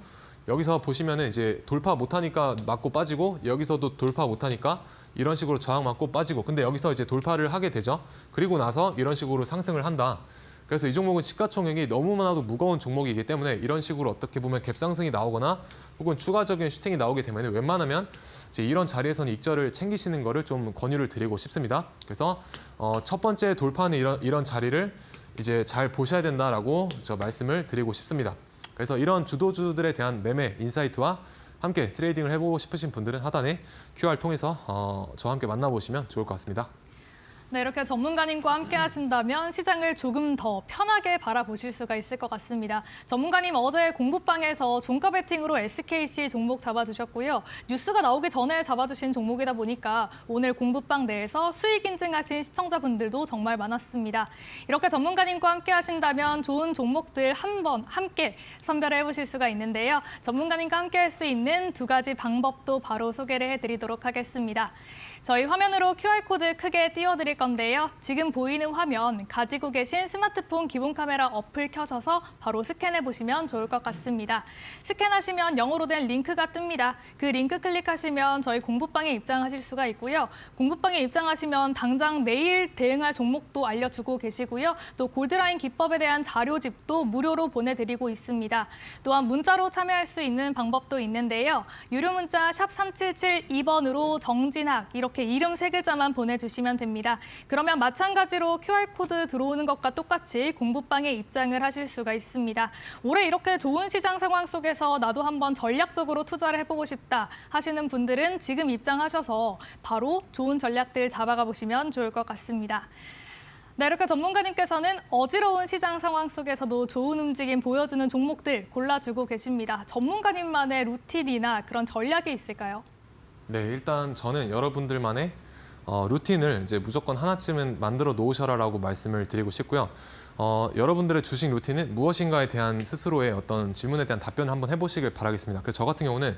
여기서 보시면은 이제 돌파 못하니까 맞고 빠지고 여기서도 돌파 못하니까 이런 식으로 저항 맞고 빠지고 근데 여기서 이제 돌파를 하게 되죠. 그리고 나서 이런 식으로 상승을 한다. 그래서 이 종목은 시가총액이 너무나도 무거운 종목이기 때문에 이런 식으로 어떻게 보면 갭상승이 나오거나 혹은 추가적인 슈팅이 나오게 되면 웬만하면 이제 이런 자리에서는 익절을 챙기시는 거를 좀 권유를 드리고 싶습니다. 그래서 첫 번째 돌파하는 이런 자리를 이제 잘 보셔야 된다라고 저 말씀을 드리고 싶습니다. 그래서 이런 주도주들에 대한 매매 인사이트와 함께 트레이딩을 해보고 싶으신 분들은 하단에 QR 통해서 저와 함께 만나보시면 좋을 것 같습니다.
네, 이렇게 전문가님과 함께 하신다면 시장을 조금 더 편하게 바라보실 수가 있을 것 같습니다. 전문가님 어제 공부방에서 종가 베팅으로 SKC 종목 잡아주셨고요. 뉴스가 나오기 전에 잡아주신 종목이다 보니까 오늘 공부방 내에서 수익 인증하신 시청자분들도 정말 많았습니다. 이렇게 전문가님과 함께 하신다면 좋은 종목들 한번 함께 선별해 보실 수가 있는데요. 전문가님과 함께 할 수 있는 두 가지 방법도 바로 소개를 해드리도록 하겠습니다. 저희 화면으로 QR코드 크게 띄워드릴 건데요. 지금 보이는 화면 가지고 계신 스마트폰 기본 카메라 어플 켜셔서 바로 스캔해 보시면 좋을 것 같습니다. 스캔하시면 영어로 된 링크가 뜹니다. 그 링크 클릭하시면 저희 공부방에 입장하실 수가 있고요. 공부방에 입장하시면 당장 내일 대응할 종목도 알려주고 계시고요. 또 골드라인 기법에 대한 자료집도 무료로 보내드리고 있습니다. 또한 문자로 참여할 수 있는 방법도 있는데요. 유료 문자 샵 3772번으로 정진학 이렇게 이름 세 글자만 보내주시면 됩니다. 그러면 마찬가지로 QR코드 들어오는 것과 똑같이 공부방에 입장을 하실 수가 있습니다. 올해 이렇게 좋은 시장 상황 속에서 나도 한번 전략적으로 투자를 해보고 싶다 하시는 분들은 지금 입장하셔서 바로 좋은 전략들 잡아가 보시면 좋을 것 같습니다. 네, 이렇게 전문가님께서는 어지러운 시장 상황 속에서도 좋은 움직임 보여주는 종목들 골라주고 계십니다. 전문가님만의 루틴이나 그런 전략이 있을까요?
네, 일단 저는 여러분들만의 루틴을 이제 무조건 하나쯤은 만들어 놓으셔라라고 말씀을 드리고 싶고요. 여러분들의 주식 루틴은 무엇인가에 대한 스스로의 어떤 질문에 대한 답변을 한번 해보시길 바라겠습니다. 그래서 저 같은 경우는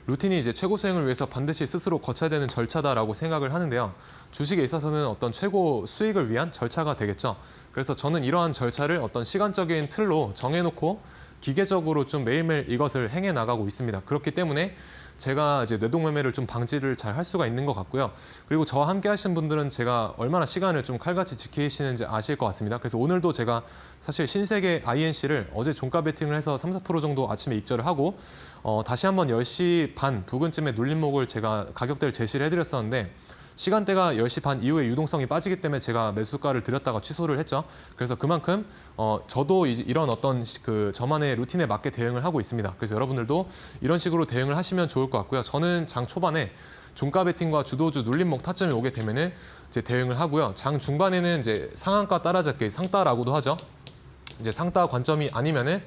루틴이 이제 최고 수행을 위해서 반드시 스스로 거쳐야 되는 절차다라고 생각을 하는데요. 주식에 있어서는 어떤 최고 수익을 위한 절차가 되겠죠. 그래서 저는 이러한 절차를 어떤 시간적인 틀로 정해놓고 기계적으로 좀 매일매일 이것을 행해 나가고 있습니다. 그렇기 때문에 제가 이제 뇌동매매를 좀 방지를 잘 할 수가 있는 것 같고요. 그리고 저와 함께 하신 분들은 제가 얼마나 시간을 좀 칼같이 지키시는지 아실 것 같습니다. 그래서 오늘도 제가 사실 신세계 INC를 어제 종가 베팅을 해서 3, 4% 정도 아침에 입절을 하고 다시 한번 10시 반 부근쯤에 눌림목을 제가 가격대를 제시를 해드렸었는데 시간대가 10시 반 이후에 유동성이 빠지기 때문에 제가 매수가를 드렸다가 취소를 했죠. 그래서 그만큼 저도 이런 어떤 그 저만의 루틴에 맞게 대응을 하고 있습니다. 그래서 여러분들도 이런 식으로 대응을 하시면 좋을 것 같고요. 저는 장 초반에 종가 베팅과 주도주 눌림목 타점이 오게 되면은 이제 대응을 하고요. 장 중반에는 이제 상한가 따라잡기 상따라고도 하죠. 이제 상따 관점이 아니면은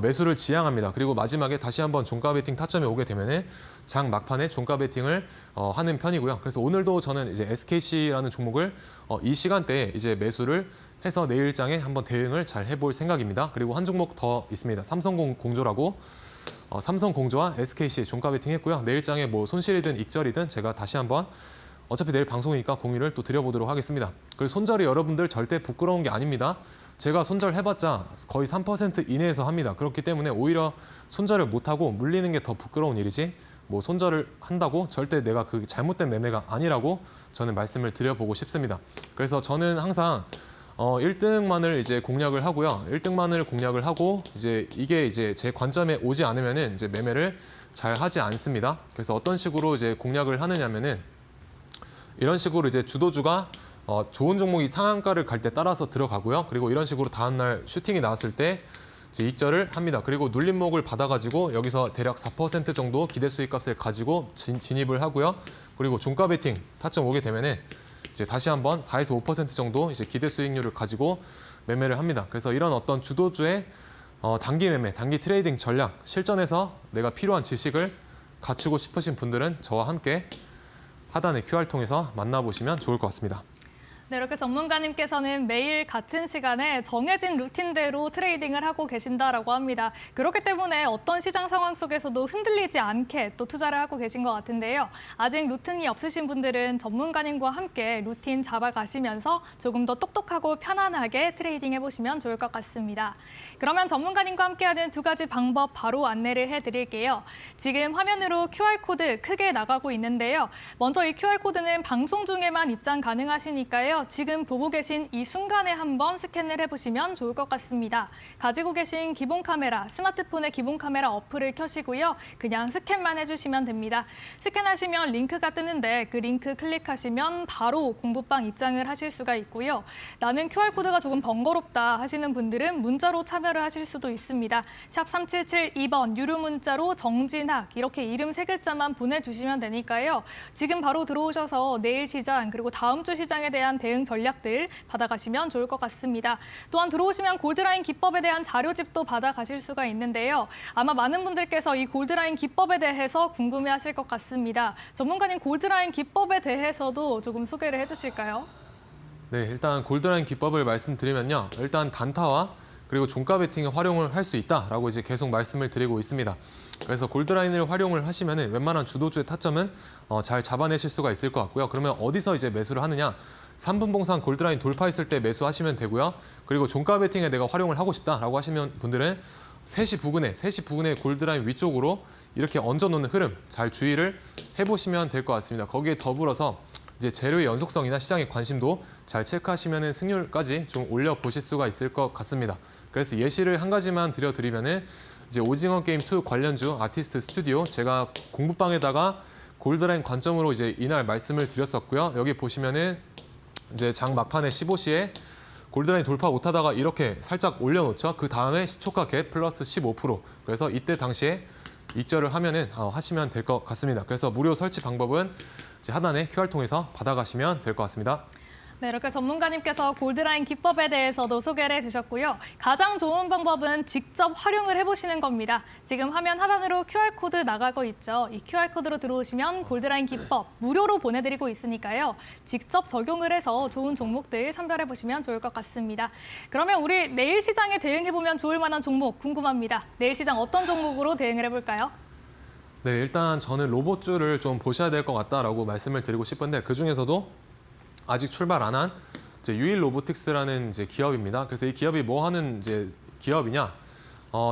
매수를 지향합니다. 그리고 마지막에 다시 한번 종가 베팅 타점에 오게 되면은 장 막판에 종가 베팅을 하는 편이고요. 그래서 오늘도 저는 이제 SKC라는 종목을 이 시간대에 이제 매수를 해서 내일장에 한번 대응을 잘 해볼 생각입니다. 그리고 한 종목 더 있습니다. 삼성공조라고 삼성공조와 SKC 종가 베팅 했고요. 내일장에 뭐 손실이든 익절이든 제가 다시 한번 어차피 내일 방송이니까 공유를 또 드려보도록 하겠습니다. 그리고 손절이 여러분들 절대 부끄러운 게 아닙니다. 제가 손절해봤자 거의 3% 이내에서 합니다. 그렇기 때문에 오히려 손절을 못하고 물리는 게 더 부끄러운 일이지 뭐 손절을 한다고 절대 내가 그 잘못된 매매가 아니라고 저는 말씀을 드려보고 싶습니다. 그래서 저는 항상 1등만을 이제 공략을 하고요. 1등만을 공략을 하고 이게 이제 제 관점에 오지 않으면은 이제 매매를 잘 하지 않습니다. 그래서 어떤 식으로 이제 공략을 하느냐면은 이런 식으로 이제 주도주가 좋은 종목이 상한가를 갈 때 따라서 들어가고요. 그리고 이런 식으로 다음날 슈팅이 나왔을 때 이제 익절을 합니다. 그리고 눌림목을 받아가지고 여기서 대략 4% 정도 기대 수익값을 가지고 진입을 하고요. 그리고 종가 베팅 타점 오게 되면은 이제 다시 한번 4에서 5% 정도 이제 기대 수익률을 가지고 매매를 합니다. 그래서 이런 어떤 주도주의 단기 매매, 단기 트레이딩 전략 실전에서 내가 필요한 지식을 갖추고 싶으신 분들은 저와 함께 하단의 QR 통해서 만나보시면 좋을 것 같습니다.
네, 이렇게 전문가님께서는 매일 같은 시간에 정해진 루틴대로 트레이딩을 하고 계신다라고 합니다. 그렇기 때문에 어떤 시장 상황 속에서도 흔들리지 않게 또 투자를 하고 계신 것 같은데요. 아직 루틴이 없으신 분들은 전문가님과 함께 루틴 잡아가시면서 조금 더 똑똑하고 편안하게 트레이딩 해보시면 좋을 것 같습니다. 그러면 전문가님과 함께하는 두 가지 방법 바로 안내를 해드릴게요. 지금 화면으로 QR코드 크게 나가고 있는데요. 먼저 이 QR코드는 방송 중에만 입장 가능하시니까요. 지금 보고 계신 이 순간에 한번 스캔을 해보시면 좋을 것 같습니다. 가지고 계신 기본 카메라, 스마트폰의 기본 카메라 어플을 켜시고요. 그냥 스캔만 해주시면 됩니다. 스캔하시면 링크가 뜨는데 그 링크 클릭하시면 바로 공부방 입장을 하실 수가 있고요. 나는 QR코드가 조금 번거롭다 하시는 분들은 문자로 참여를 하실 수도 있습니다. 샵 3772번 유료 문자로 정진학 이렇게 이름 3글자만 보내주시면 되니까요. 지금 바로 들어오셔서 내일 시장 그리고 다음 주 시장에 대한 대응 전략들 받아가시면 좋을 것 같습니다. 또한 들어오시면 골드라인 기법에 대한 자료집도 받아가실 수가 있는데요. 아마 많은 분들께서 이 골드라인 기법에 대해서 궁금해하실 것 같습니다. 전문가님 골드라인 기법에 대해서도 조금 소개를 해주실까요?
네, 일단 골드라인 기법을 말씀드리면요. 일단 단타와 그리고 종가 베팅에 활용을 할 수 있다라고 이제 계속 말씀을 드리고 있습니다. 그래서 골드라인을 활용을 하시면은 웬만한 주도주의 타점은 잘 잡아내실 수가 있을 것 같고요. 그러면 어디서 이제 매수를 하느냐? 3분 봉상 골드라인 돌파했을 때 매수하시면 되고요. 그리고 종가 베팅에 내가 활용을 하고 싶다라고 하시면 분들은 3시 부근에 골드라인 위쪽으로 이렇게 얹어놓는 흐름 잘 주의를 해보시면 될 것 같습니다. 거기에 더불어서 이제 재료의 연속성이나 시장의 관심도 잘 체크하시면은 승률까지 좀 올려보실 수가 있을 것 같습니다. 그래서 예시를 한 가지만 드려드리면은 이제 오징어 게임 2 관련주 아티스트 스튜디오 제가 공부방에다가 골드라인 관점으로 이제 이날 말씀을 드렸었고요. 여기 보시면은 이제 장 막판에 15시에 골드라인 돌파 못하다가 이렇게 살짝 올려놓죠. 그 다음에 시초가 갭 플러스 15%. 그래서 이때 당시에 입절을 하면은 하시면 될 것 같습니다. 그래서 무료 설치 방법은 이제 하단에 QR 통해서 받아가시면 될 것 같습니다.
네, 이렇게 전문가님께서 골드라인 기법에 대해서도 소개를 해주셨고요. 가장 좋은 방법은 직접 활용을 해보시는 겁니다. 지금 화면 하단으로 QR코드 나가고 있죠. 이 QR코드로 들어오시면 골드라인 기법 무료로 보내드리고 있으니까요. 직접 적용을 해서 좋은 종목들 선별해보시면 좋을 것 같습니다. 그러면 우리 내일 시장에 대응해보면 좋을 만한 종목 궁금합니다. 내일 시장 어떤 종목으로 대응을 해볼까요?
네, 일단 저는 로봇주를 좀 보셔야 될 것 같다라고 말씀을 드리고 싶은데 그중에서도 아직 출발 안 한 유일 로보틱스라는 이제 기업입니다. 그래서 이 기업이 뭐 하는 이제 기업이냐?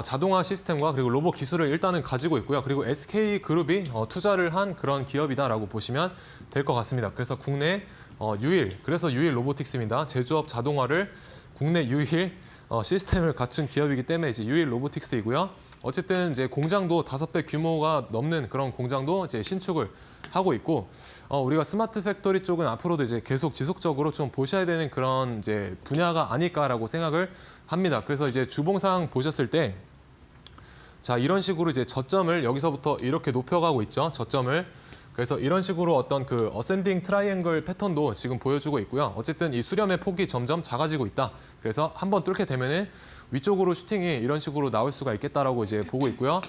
자동화 시스템과 그리고 로봇 기술을 일단은 가지고 있고요. 그리고 SK 그룹이 투자를 한 그런 기업이다라고 보시면 될 것 같습니다. 그래서 국내 그래서 유일 로보틱스입니다. 제조업 자동화를 국내 유일 시스템을 갖춘 기업이기 때문에 이제 유일 로보틱스이고요. 어쨌든 이제 공장도 5배 규모가 넘는 그런 공장도 이제 신축을 하고 있고 우리가 스마트 팩토리 쪽은 앞으로도 이제 계속 지속적으로 좀 보셔야 되는 그런 이제 분야가 아닐까라고 생각을 합니다. 그래서 이제 주봉상 보셨을 때 자, 이런 식으로 이제 저점을 여기서부터 이렇게 높여가고 있죠. 저점을. 그래서 이런 식으로 어떤 그 어센딩 트라이앵글 패턴도 지금 보여주고 있고요. 어쨌든 이 수렴의 폭이 점점 작아지고 있다. 그래서 한번 뚫게 되면은 위쪽으로 슈팅이 이런 식으로 나올 수가 있겠다라고 이제 보고 있고요.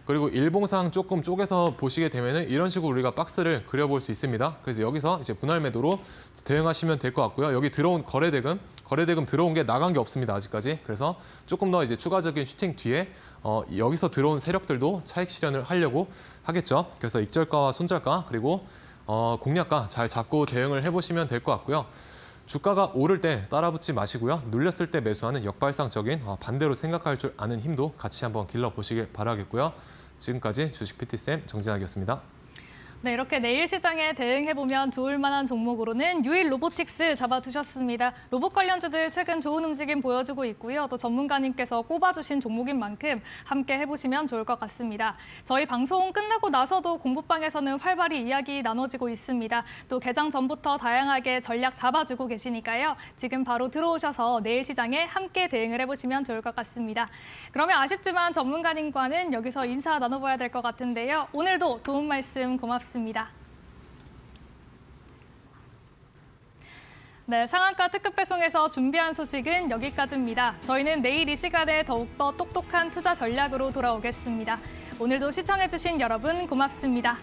그리고 일봉상 조금 쪼개서 보시게 되면은 이런 식으로 우리가 박스를 그려볼 수 있습니다. 그래서 여기서 이제 분할 매도로 대응하시면 될 것 같고요. 여기 들어온 거래대금 들어온 게 나간 게 없습니다. 아직까지. 그래서 조금 더 이제 추가적인 슈팅 뒤에 여기서 들어온 세력들도 차익 실현을 하려고 하겠죠. 그래서 익절가와 손절가 그리고 공략가 잘 잡고 대응을 해보시면 될 것 같고요. 주가가 오를 때 따라붙지 마시고요. 눌렸을 때 매수하는 역발상적인 반대로 생각할 줄 아는 힘도 같이 한번 길러보시길 바라겠고요. 지금까지 주식 PT쌤 정진학이었습니다.
네, 이렇게 내일 시장에 대응해보면 좋을 만한 종목으로는 유일 로보틱스 잡아두셨습니다. 로봇 관련주들 최근 좋은 움직임 보여주고 있고요. 또 전문가님께서 꼽아주신 종목인 만큼 함께 해보시면 좋을 것 같습니다. 저희 방송 끝나고 나서도 공부방에서는 활발히 이야기 나눠지고 있습니다. 또 개장 전부터 다양하게 전략 잡아주고 계시니까요. 지금 바로 들어오셔서 내일 시장에 함께 대응을 해보시면 좋을 것 같습니다. 그러면 아쉽지만 전문가님과는 여기서 인사 나눠봐야 될 것 같은데요. 오늘도 도움 말씀 고맙습니다. 네, 상한가 특급 배송에서 준비한 소식은 여기까지입니다. 저희는 내일 이 시간에 더욱더 똑똑한 투자 전략으로 돌아오겠습니다. 오늘도 시청해주신 여러분 고맙습니다.